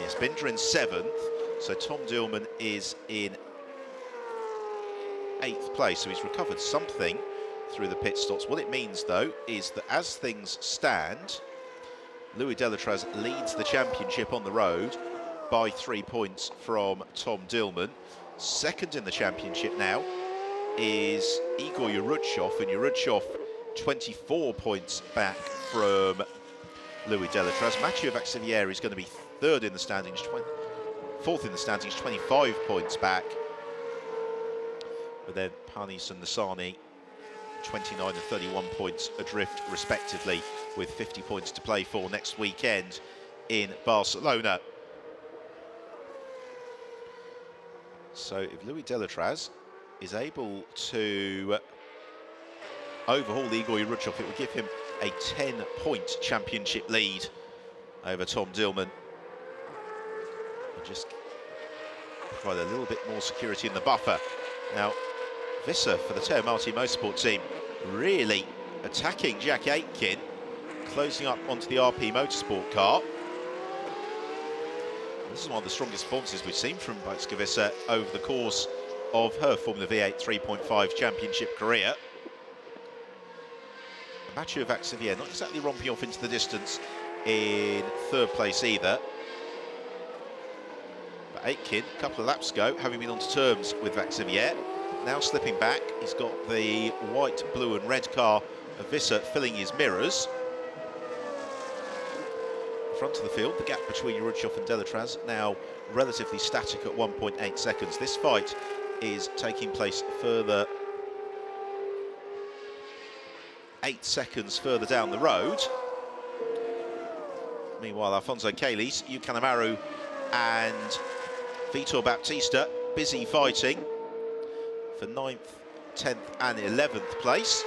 Yes, Binder in 7th. So Tom Dillman is in 8th place. So he's recovered something through the pit stops. What it means, though, is that as things stand, Louis Delatraz leads the championship on the road by 3 points from Tom Dillman. Second in the championship now is Igor Yerudshov, and Yerudshov 24 points back from Louis Delatraz. Mathieu Vaxivière is going to be 3rd in the standings, 4th in the standings, 25 points back. But then Panis and Nassani 29 and 31 points adrift respectively, with 50 points to play for next weekend in Barcelona. So if Louis Delatraz is able to overhaul Igor Yerudshov, it would give him a 10-point championship lead over Tom Dillman. And just provide a little bit more security in the buffer. Now, Visser for the Teo Marti Motorsport team really attacking Jack Aitken, closing up onto the RP Motorsport car. This is one of the strongest performances we've seen from Bajska Visser over the course of her Formula V8 3.5 championship career. Mathieu Vaxivière not exactly romping off into the distance in 3rd place either. But Aitken, a couple of laps ago, having been on terms with Vaxivière, now slipping back. He's got the white, blue and red car of Visser filling his mirrors. Front of the field, the gap between Yerudshov and Delatraz now relatively static at 1.8 seconds. This fight is taking place further 8 seconds further down the road. Meanwhile, Alfonso Kalis, Yukan Amaru and Vitor Baptista busy fighting for 9th, 10th and 11th place.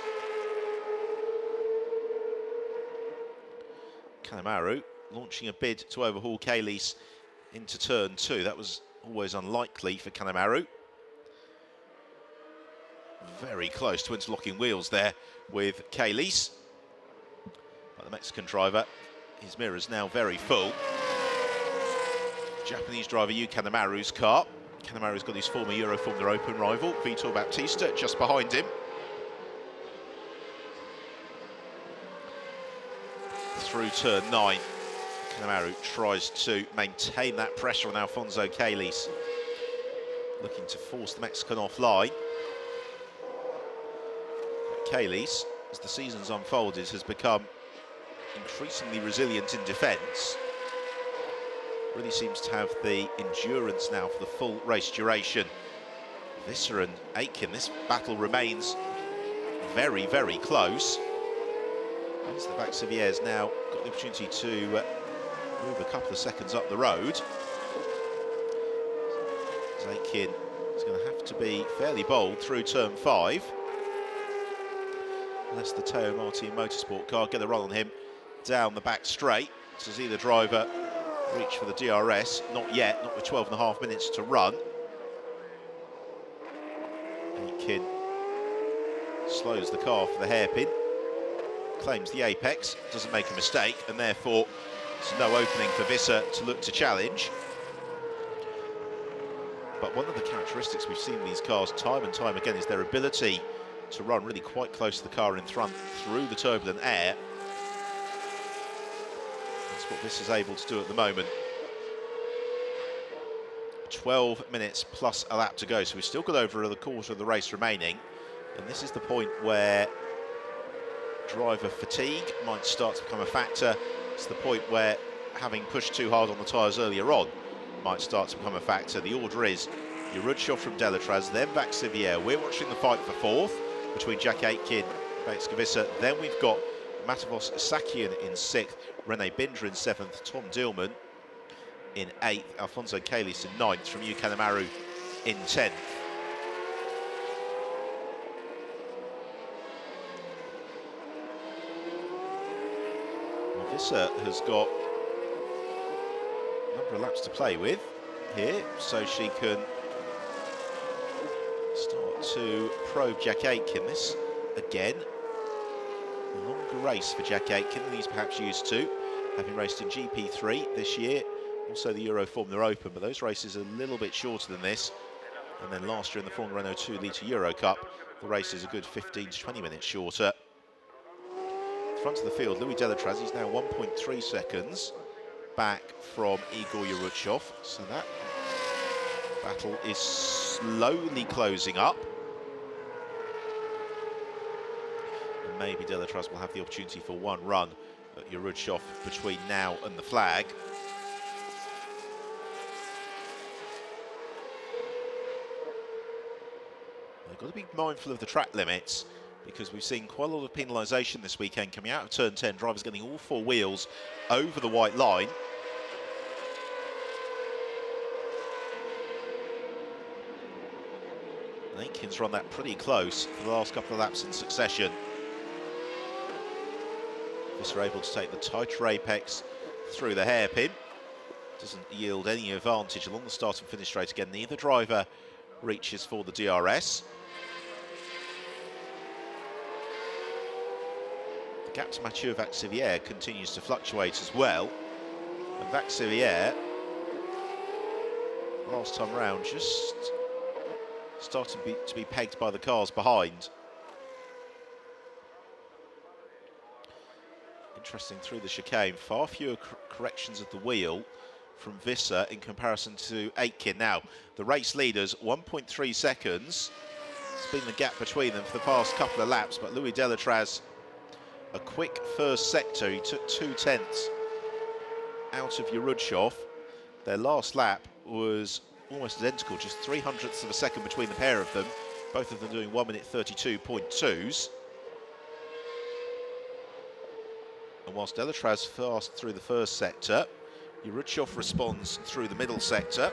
Kanemaru launching a bid to overhaul Kalis into turn 2. That was always unlikely for Kanemaru. Very close to interlocking wheels there with Kalis. But the Mexican driver, his mirror's now very full. Japanese driver Yu Kanemaru's car. Kanemaru's got his former Euro Formula Open rival, Vitor Baptista, just behind him. Through turn 9, Kanemaru tries to maintain that pressure on Alfonso Kalis, looking to force the Mexican offline. Kalis, as the season's unfolded, has become increasingly resilient in defence. Really seems to have the endurance now for the full race duration. Visser and Aitken, this battle remains very, very close. As the Vaxivier's now got the opportunity to move a couple of seconds up the road. As Aitken He's going to have to be fairly bold through turn 5. Unless the Teo Martin Motorsport car get a run on him down the back straight. To see the driver reach for the DRS. Not yet, not with 12.5 minutes to run. Aitken slows the car for the hairpin. Claims the apex, doesn't make a mistake, and therefore there's no opening for Visser to look to challenge. But one of the characteristics we've seen in these cars time and time again is their ability to run really quite close to the car in front through the turbulent air. That's what this is able to do at the moment. 12 minutes plus a lap to go, so we've still got over the quarter of the race remaining. And this is the point where driver fatigue might start to become a factor. It's the point where having pushed too hard on the tyres earlier on might start to become a factor. The order is Yerudshov from Delatraz, then Vaxivier. We're watching the fight for 4th between Jack Aitken and Visser. Then we've got Matavos Sakian in 6th, Rene Binder in 7th, Tom Dillman in 8th, Alfonso Kalis in 9th, from Kanemaru in 10th. Well, Visser has got a number of laps to play with here, so she can start to probe Jack Aitken. This, again, a longer race for Jack Aitken than he's perhaps used to, having raced in GP3 this year, also the Euro Formula Open, but those races are a little bit shorter than this. And then last year in the Formula Renault 2 Litre Euro Cup, the race is a good 15 to 20 minutes shorter. Front of the field, Louis Delatraz, he's now 1.3 seconds back from Igor Yerudshov, so that battle is slowly closing up. And maybe Delatraz will have the opportunity for one run at Yerudshov between now and the flag. They've got to be mindful of the track limits, because we've seen quite a lot of penalisation this weekend coming out of turn 10. Drivers getting all 4 wheels over the white line. Aitken's run that pretty close for the last couple of laps in succession. Visser able to take the tighter apex through the hairpin. Doesn't yield any advantage along the start and finish straight again. Neither driver reaches for the DRS. The gap to Mathieu Vaxivier continues to fluctuate as well. And Vaxivier, last time round, just starting to be pegged by the cars behind. Interesting, through the chicane, far fewer corrections of the wheel from Visser in comparison to Aitken. Now, the race leaders, 1.3 seconds. It's been the gap between them for the past couple of laps, but Louis Delatraz, a quick first sector. He took 2/10 out of Yerudshov. Their last lap was almost identical, just 0.03 of a second between the pair of them, both of them doing 1 minute 32.2s. And whilst Delatraz fast through the first sector, Yerudshov responds through the middle sector.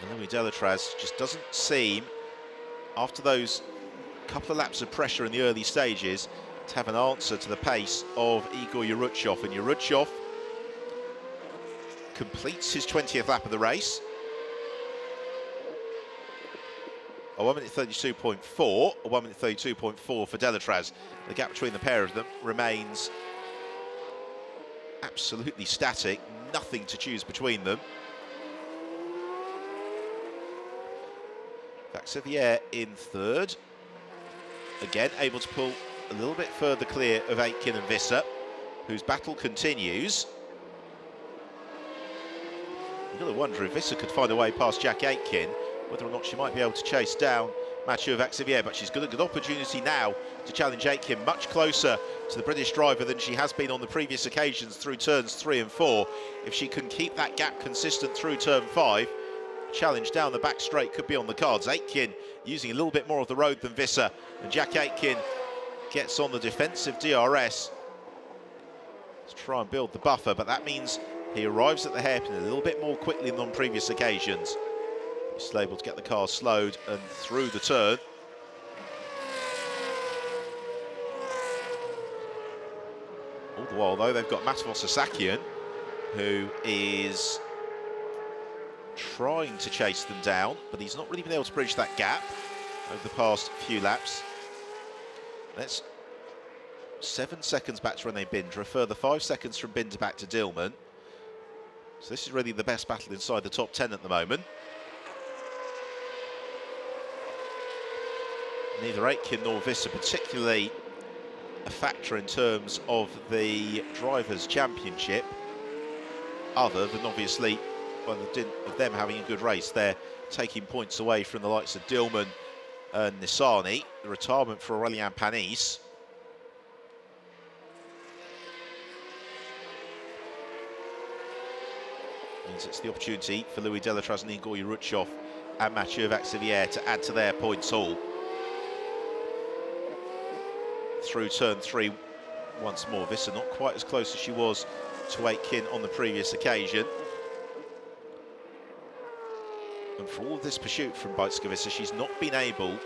And Louis Delatraz just doesn't seem, after those couple of laps of pressure in the early stages, to have an answer to the pace of Igor Yerudshov. And Yerudshov completes his 20th lap of the race. A 1 minute 32.4, a 1 minute 32.4 for Delatraz. The gap between the pair of them remains absolutely static, nothing to choose between them. Vaxivier in 3rd. Again, able to pull a little bit further clear of Aitken and Visser, whose battle continues. You've got to wonder if Visser could find a way past Jack Aitken, whether or not she might be able to chase down Mathieu Vaxivier, but she's got a good opportunity now to challenge Aitken, much closer to the British driver than she has been on the previous occasions through turns 3 and 4. If she can keep that gap consistent through turn 5, challenge down the back straight could be on the cards. Aitken using a little bit more of the road than Visser, and Jack Aitken gets on the defensive DRS to try and build the buffer, but that means He arrives at the hairpin a little bit more quickly than on previous occasions. He's still able to get the car slowed and through the turn. All the while, though, they've got Matevos Asakian, who is trying to chase them down, but he's not really been able to bridge that gap over the past few laps. That's 7 seconds back to Rene Binder, a further 5 seconds from Binder back to Dillman. So this is really the best battle inside the top 10 at the moment. Neither Aitken nor Visser particularly a factor in terms of the Drivers' Championship, other than obviously by the dint of them having a good race. They're taking points away from the likes of Dillman and Nissani. The retirement for Aurelien Panis. Means it's the opportunity for Louis Delatraz and Igor Yuruchov and Mathieu Vaxivière to add to their points haul. Through turn 3 once more. Visser not quite as close as she was to Aitken on the previous occasion. And for all of this pursuit from Beitske Visser, she's not been able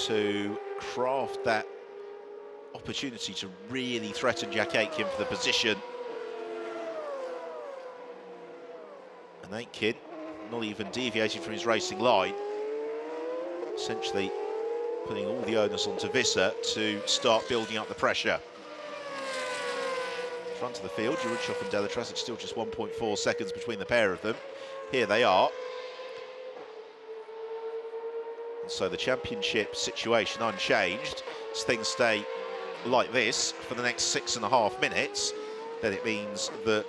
to craft that opportunity to really threaten Jack Aitken for the position. And Aitken not even deviating from his racing line, essentially putting all the onus onto Visser to start building up the pressure. Front of the field, Yuruchov and Delatraz, it's still just 1.4 seconds between the pair of them. Here they are. And so the championship situation unchanged. As things stay like this for the next 6.5 minutes, then it means that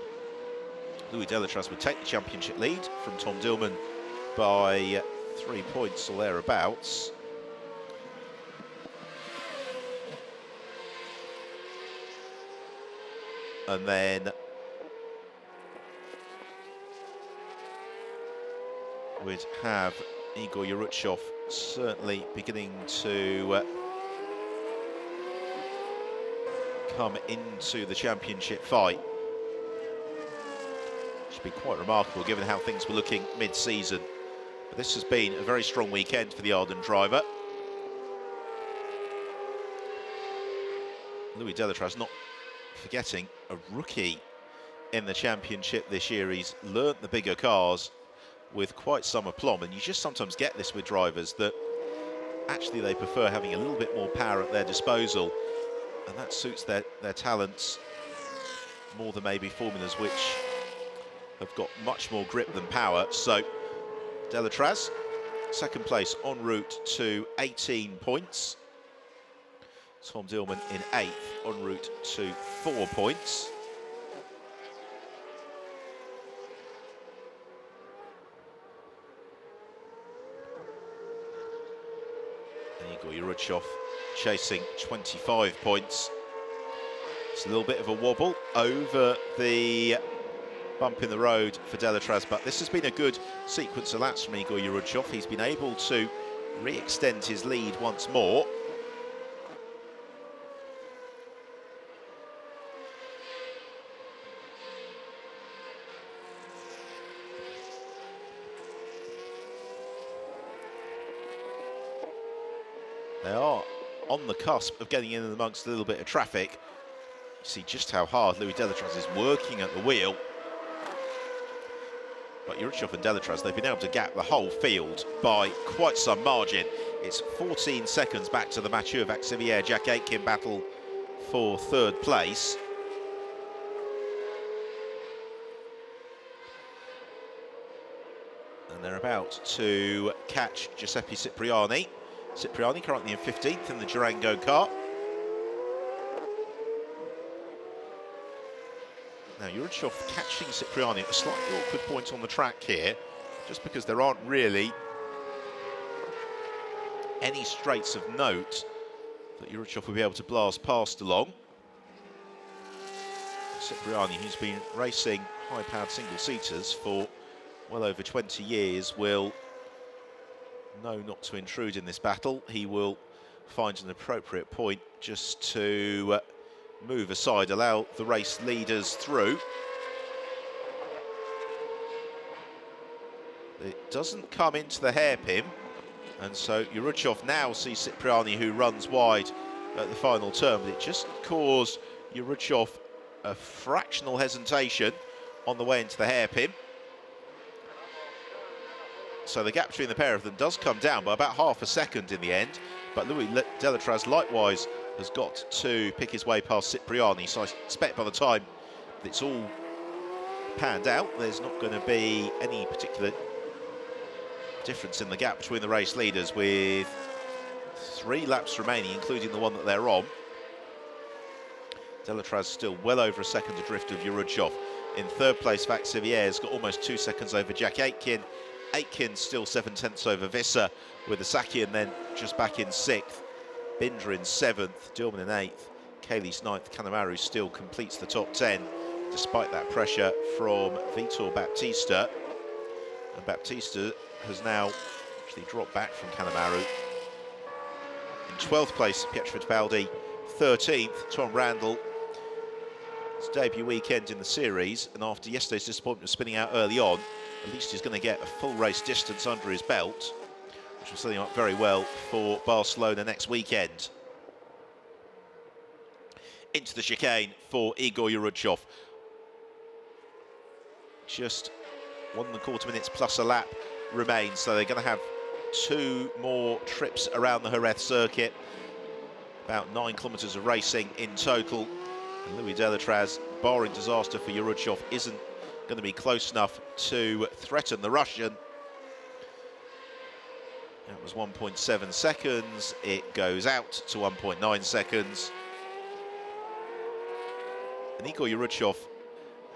Louis Delatraz would take the championship lead from Tom Dillman by 3 points or thereabouts. And then we'd have Igor Yuruchov certainly beginning to come into the championship fight. Should be quite remarkable given how things were looking mid-season. But this has been a very strong weekend for the Arden driver. Louis Delatraz not forgetting a rookie in the championship this year. He's learnt the bigger cars with quite some aplomb, and you just sometimes get this with drivers that actually they prefer having a little bit more power at their disposal, and that suits their talents more than maybe formulas which have got much more grip than power. So Delatraz, second place en route to 18 points. Tom Dillman in 8th, en route to 4 points. And Igor Yuruchov chasing 25 points. It's a little bit of a wobble over the bump in the road for Delatraz, but this has been a good sequence of laps from Igor Yuruchov. He's been able to re-extend his lead once more. They are on the cusp of getting in amongst a little bit of traffic. You see just how hard Louis Delatraz is working at the wheel. But Yuruchov and Delatraz, they've been able to gap the whole field by quite some margin. It's 14 seconds back to the Mathieu Vaxivière Jack Aitken battle for 3rd place. And they're about to catch Giuseppe Cipriani. Cipriani currently in 15th in the Durango car. Now Yuruchov catching Cipriani at a slightly awkward point on the track here, just because there aren't really any straights of note that Yuruchov will be able to blast past along. Cipriani, who's been racing high-powered single-seaters for well over 20 years, will know not to intrude in this battle. He will find an appropriate point just to move aside, allow the race leaders through. It doesn't come into the hairpin, and so Yurudchov now sees Cipriani, who runs wide at the final turn, but it just caused Yurudchov a fractional hesitation on the way into the hairpin. So the gap between the pair of them does come down by about half a second in the end, but Louis Delatraz likewise has got to pick his way past Cipriani, so I expect by the time that it's all panned out, there's not going to be any particular difference in the gap between the race leaders, with 3 laps remaining, including the one that they're on. Delatraz still well over a second adrift of Yurudchov. In third place, Vaxivier's got almost 2 seconds over Jack Aitken. Aitken still 7/10 over Visser, with Asakian then just back in 6th. Binder in 7th, Dillman in 8th, Kaylee's 9th. Kanemaru still completes the top 10, despite that pressure from Vitor Baptista. And Baptista has now actually dropped back from Kanemaru. In 12th place, Pietro Fittipaldi. 13th, Tom Randall. His debut weekend in the series, and after yesterday's disappointment of spinning out early on, at least he's going to get a full race distance under his belt, which will set him up very well for Barcelona next weekend. Into the chicane for Igor Yurudchov. Just 1¼ minutes plus a lap remains, so they're going to have 2 more trips around the Jerez circuit. About 9 kilometres of racing in total. And Louis Delatraz, barring disaster for Yurudchov, isn't going to be close enough to threaten the Russian. That was 1.7 seconds. It goes out to 1.9 seconds. And Igor Yurudchov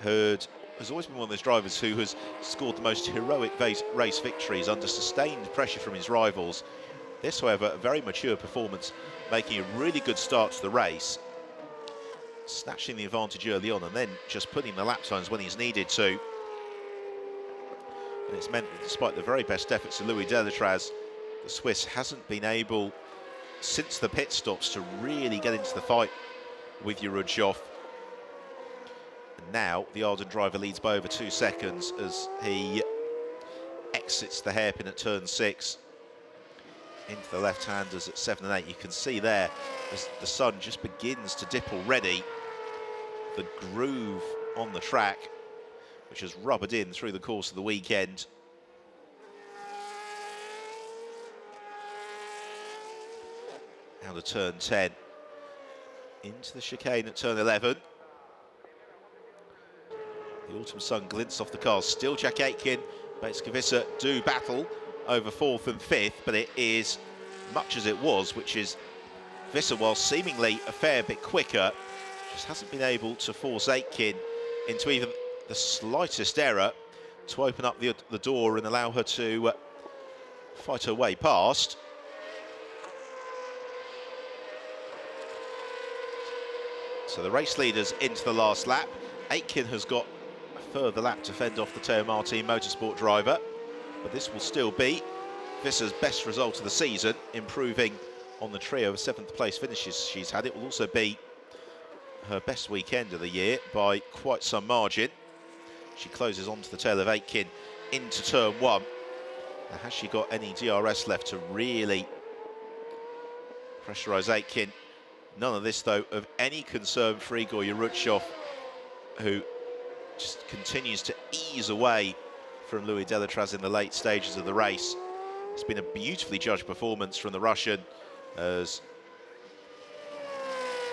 has always been one of those drivers who has scored the most heroic race victories under sustained pressure from his rivals. This, however, a very mature performance, making a really good start to the race, snatching the advantage early on and then just putting the lap times when he's needed to. And it's meant that despite the very best efforts of Louis Delatraz, the Swiss hasn't been able, since the pit stops, to really get into the fight with Yurudchov. And now the Arden driver leads by over 2 seconds as he exits the hairpin at turn 6 into the left-handers at 7 and 8. You can see there as the sun just begins to dip already. The groove on the track, which has rubbered in through the course of the weekend. Now to turn 10. Into the chicane at turn 11. The autumn sun glints off the cars. Still Jack Aitken, Bates Visser do battle over 4th and 5th, but it is much as it was, which is Visser, while seemingly a fair bit quicker, just hasn't been able to force Aitken into even the slightest error to open up the door and allow her to fight her way past. So the race leaders into the last lap. Aitken has got a further lap to fend off the Teo Martin Motorsport driver, but this will still be Visser's best result of the season, improving on the trio of 7th place finishes she's had. It will also be her best weekend of the year by quite some margin. She closes onto the tail of Aitken into turn 1. Now, has she got any DRS left to really pressurise Aitken? None of this, though, of any concern for Igor Yurudchov, who just continues to ease away from Louis Delatraz in the late stages of the race. It's been a beautifully judged performance from the Russian as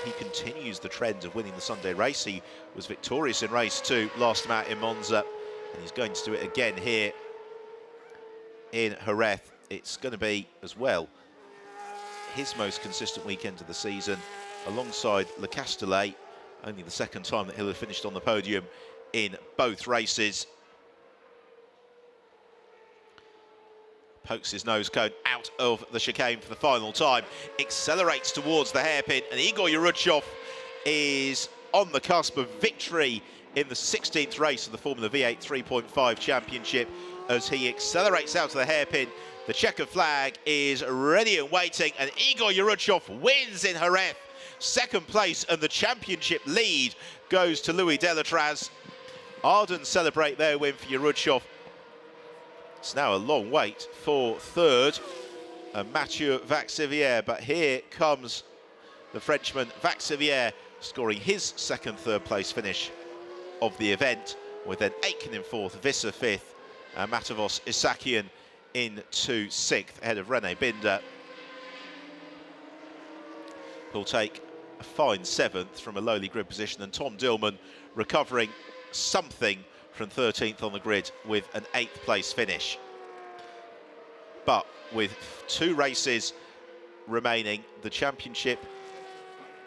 he continues the trend of winning the Sunday race. He was victorious in race 2 last time out in Monza, and he's going to do it again here in Jerez. It's going to be, as well, his most consistent weekend of the season, alongside Le Castellet, only the 2nd time that he'll have finished on the podium in both races. Pokes his nose cone out of the chicane for the final time, accelerates towards the hairpin, and Igor Yurudchov is on the cusp of victory in the 16th race of the Formula V8 3.5 Championship as he accelerates out to the hairpin. The checkered flag is ready and waiting, and Igor Yurudchov wins in Jerez. 2nd place, and the championship lead goes to Louis Delatraz. Arden celebrate their win for Yurudchov It's now a long wait for third, Mathieu Vaxivière, but here comes the Frenchman Vaxivière scoring his second third place finish of the event, with then Aitken in fourth, Visser fifth, and Matavos Isakian into sixth, ahead of René Binder, who'll take a fine seventh from a lowly grid position, and Tom Dillman recovering something from 13th on the grid with an 8th place finish. But with 2 races remaining, the championship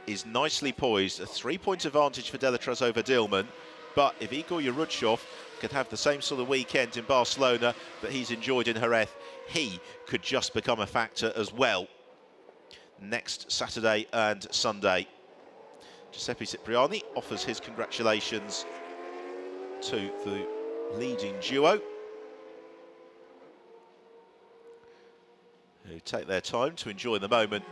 is nicely poised. A 3-point advantage for Delatraz over Dillman, but if Igor Yerudshov could have the same sort of weekend in Barcelona that he's enjoyed in Jerez, he could just become a factor as well next Saturday and Sunday. Giuseppe Cipriani offers his congratulations to the leading duo, who take their time to enjoy the moment,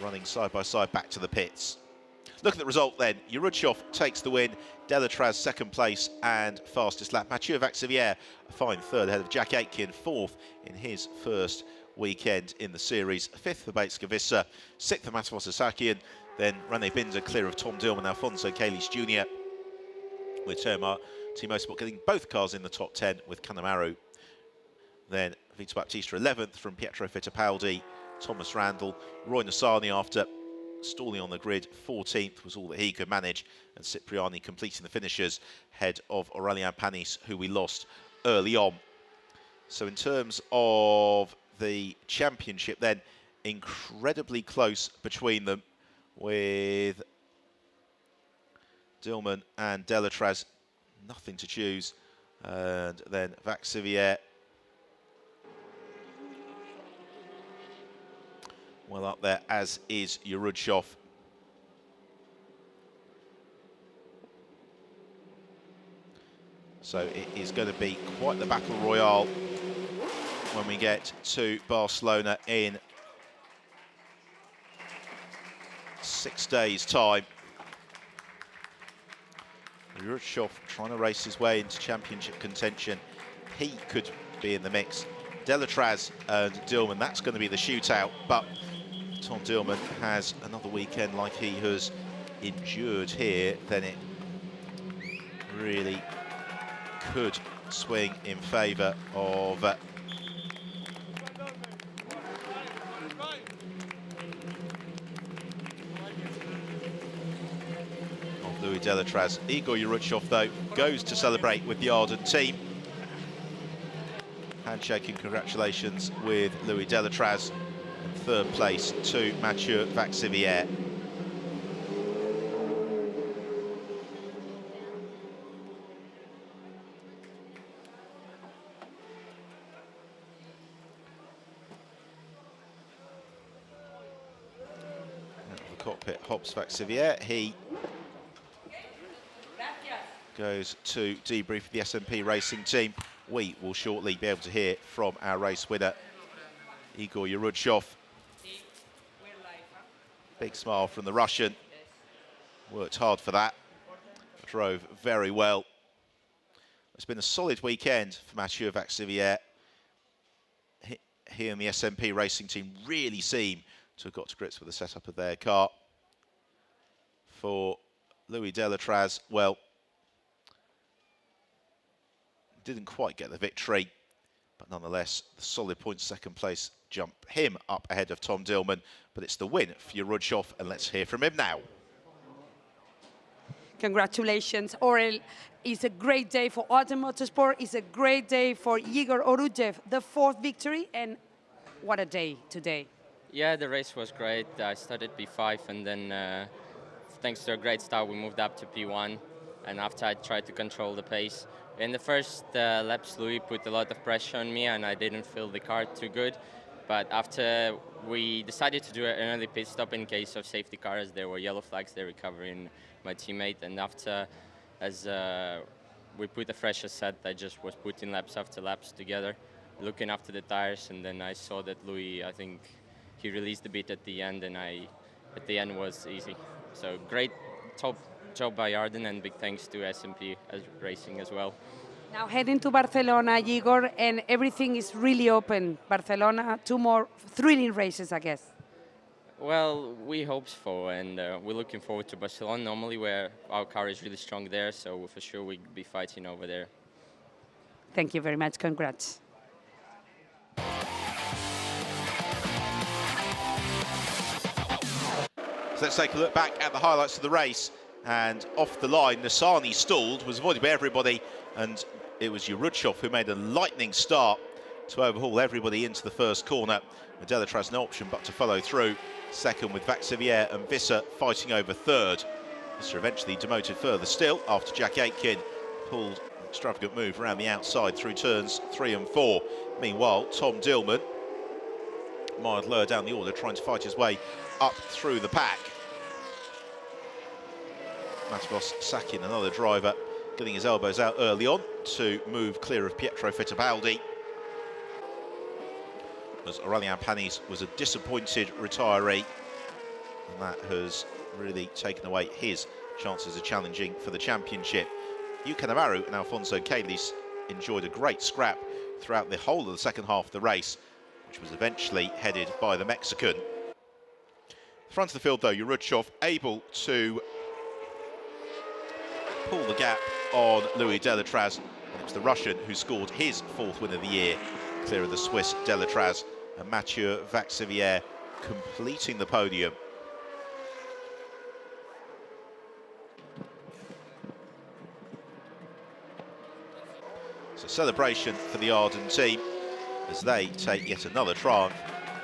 running side by side back to the pits. Look at the result then. Yerudshov takes the win, Delatraz second place and fastest lap. Mathieu Vaxivière a fine third ahead of Jack Aitken, fourth in his first weekend in the series. Fifth for Bates Visser, sixth for Matavos Isakian, then René Binder clear of Tom Dillman, Alfonso Calis Jr., with Team Motorsport getting both cars in the top 10 with Kanemaru. Then Vito Baptista 11th from Pietro Fittipaldi, Thomas Randall, Roy Nassani after stalling on the grid 14th was all that he could manage, and Cipriani completing the finishers ahead of Aurélien Panis, who we lost early on. So in terms of the championship then, incredibly close between them, with Dillman and Delatraz nothing to choose, and then Vaxivière well up there, as is Yerudshov. So it is going to be quite the battle royale when we get to Barcelona in 6 days' time. Yerudshov trying to race his way into championship contention. He could be in the mix. Delatraz and Dillman, that's going to be the shootout, but Tom Dillman has another weekend like he has endured here, then it really could swing in favour of Louis Delatraz. Igor Yerudshov, though, goes to celebrate with the Arden team. Handshake and congratulations with Louis Delatraz. And third place to Mathieu Vaxivière. Out of the cockpit hops Vaxivière. He goes to debrief the SMP racing team. We will shortly be able to hear from our race winner, Igor Yerudshov. Big smile from the Russian. Worked hard for that. Drove very well. It's been a solid weekend for Mathieu Vaxivière. He and the SMP racing team really seem to have got to grips with the setup of their car. For Louis Delatraz, well, didn't quite get the victory, but nonetheless, the solid point second place jump him up ahead of Tom Dillman, but it's the win for Yerudshov, and let's hear from him now. Congratulations, Aurel. It's a great day for Arden Motorsport. It's a great day for Igor Yerudshov, the 4th victory, and what a day today. Yeah, the race was great. I started P5, and then thanks to a great start, we moved up to P1, and after I tried to control the pace. In the first laps, Louis put a lot of pressure on me, and I didn't feel the car too good. But after we decided to do an early pit stop in case of safety cars, there were yellow flags, they're recovering my teammate. And after, as we put a fresher set, I just was putting laps after laps together, looking after the tires, and then I saw that Louis, I think he released a bit at the end, and at the end was easy. So great top job by Arden, and big thanks to SMP Racing as well. Now heading to Barcelona, Igor, and everything is really open. Barcelona, 2 more thrilling races, I guess. Well, we hope so, and we're looking forward to Barcelona. Normally, where our car is really strong there, so for sure we'll be fighting over there. Thank you very much. Congrats. So let's take a look back at the highlights of the race. And off the line, Nassani stalled, was avoided by everybody, and it was Yurudshov who made a lightning start to overhaul everybody into the first corner. Delatraz no option but to follow through. Second with Vaxivière and Visser fighting over third. Visser eventually demoted further still after Jack Aitken pulled an extravagant move around the outside through turns 3 and 4. Meanwhile, Tom Dillman, mild lower down the order, trying to fight his way up through the pack. Matvos Sakin, another driver, getting his elbows out early on to move clear of Pietro Fittipaldi. As Aurélien Panis was a disappointed retiree, and that has really taken away his chances of challenging for the championship. Hugh Canavaru and Alfonso Calis enjoyed a great scrap throughout the whole of the second half of the race, which was eventually headed by the Mexican. Front of the field though, Yurudshov able to pull the gap on Louis Delatraz, and it was the Russian who scored his 4th win of the year, clear of the Swiss Delatraz, and Mathieu Vaxivière completing the podium. So celebration for the Arden team as they take yet another triumph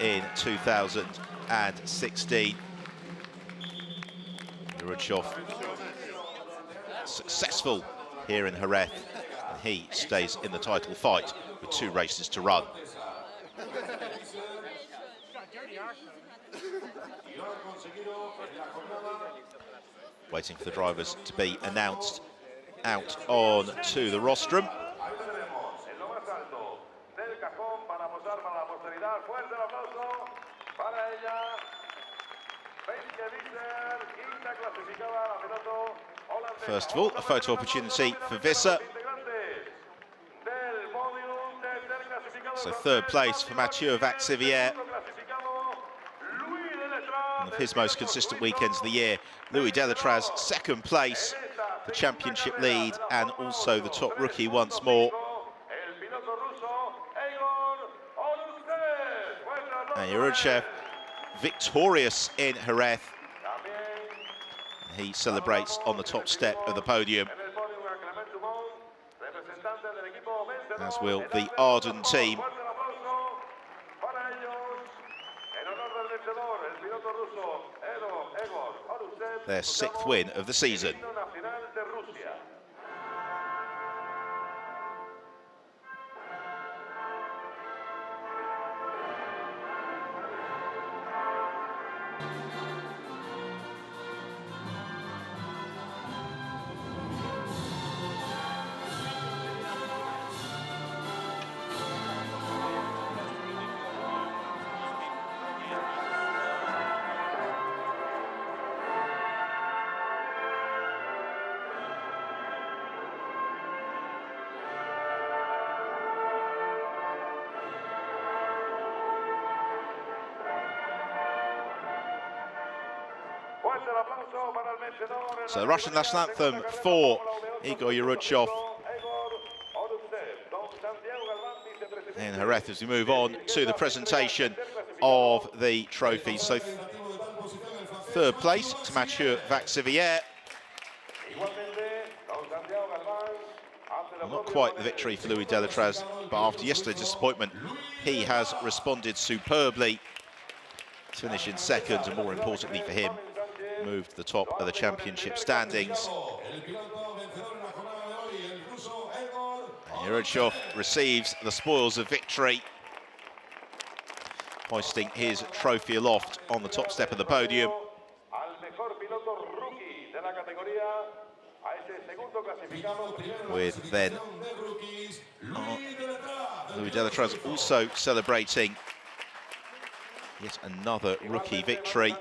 in 2016. Yurudshov successful here in Jerez, and he stays in the title fight with 2 races to run. Waiting for the drivers to be announced out on to the rostrum. First of all, a photo opportunity for Visser. So 3rd place for Mathieu Vaxivière. One of his most consistent weekends of the year. Louis Delatraz, 2nd place, the championship lead, and also the top rookie once more. And Yurudshov victorious in Jerez. He celebrates on the top step of the podium, as will the Arden team. Their 6th win of the season. So the Russian national anthem for Igor Yurudshov in Jerez as we move on to the presentation of the trophies. So 3rd place to Mathieu Vaxivière. Well, not quite the victory for Louis Delatraz, but after yesterday's disappointment, he has responded superbly to finish in 2nd, and more importantly for him, moved to the top of the championship standings. Yurudshov receives the spoils of victory, hoisting his trophy aloft on the top step of the podium. With then Louis Delatraz also celebrating yet another rookie victory.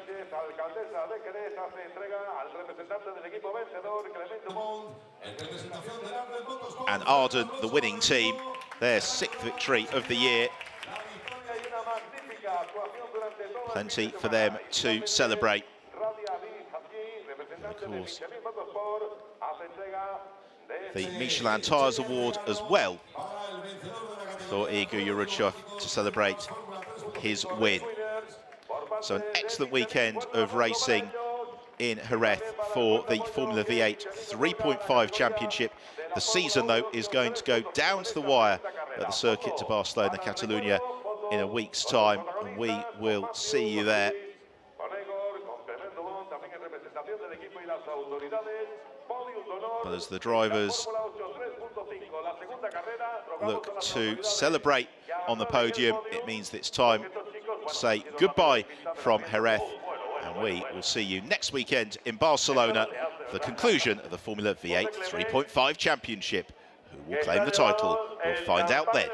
And Arden, the winning team, their 6th victory of the year. Plenty for them to celebrate. And of course, the Michelin Tires Award as well for Igor Yuruchov to celebrate his win. So an excellent weekend of racing in Jerez for the Formula V8 3.5 Championship. The season, though, is going to go down to the wire at the Circuit de Barcelona, Catalunya, in a week's time, and we will see you there. But as the drivers look to celebrate on the podium, it means that it's time to say goodbye from Jerez, and we will see you next weekend in Barcelona for the conclusion of the Formula V8 3.5 Championship. Who will claim the title? We'll find out then.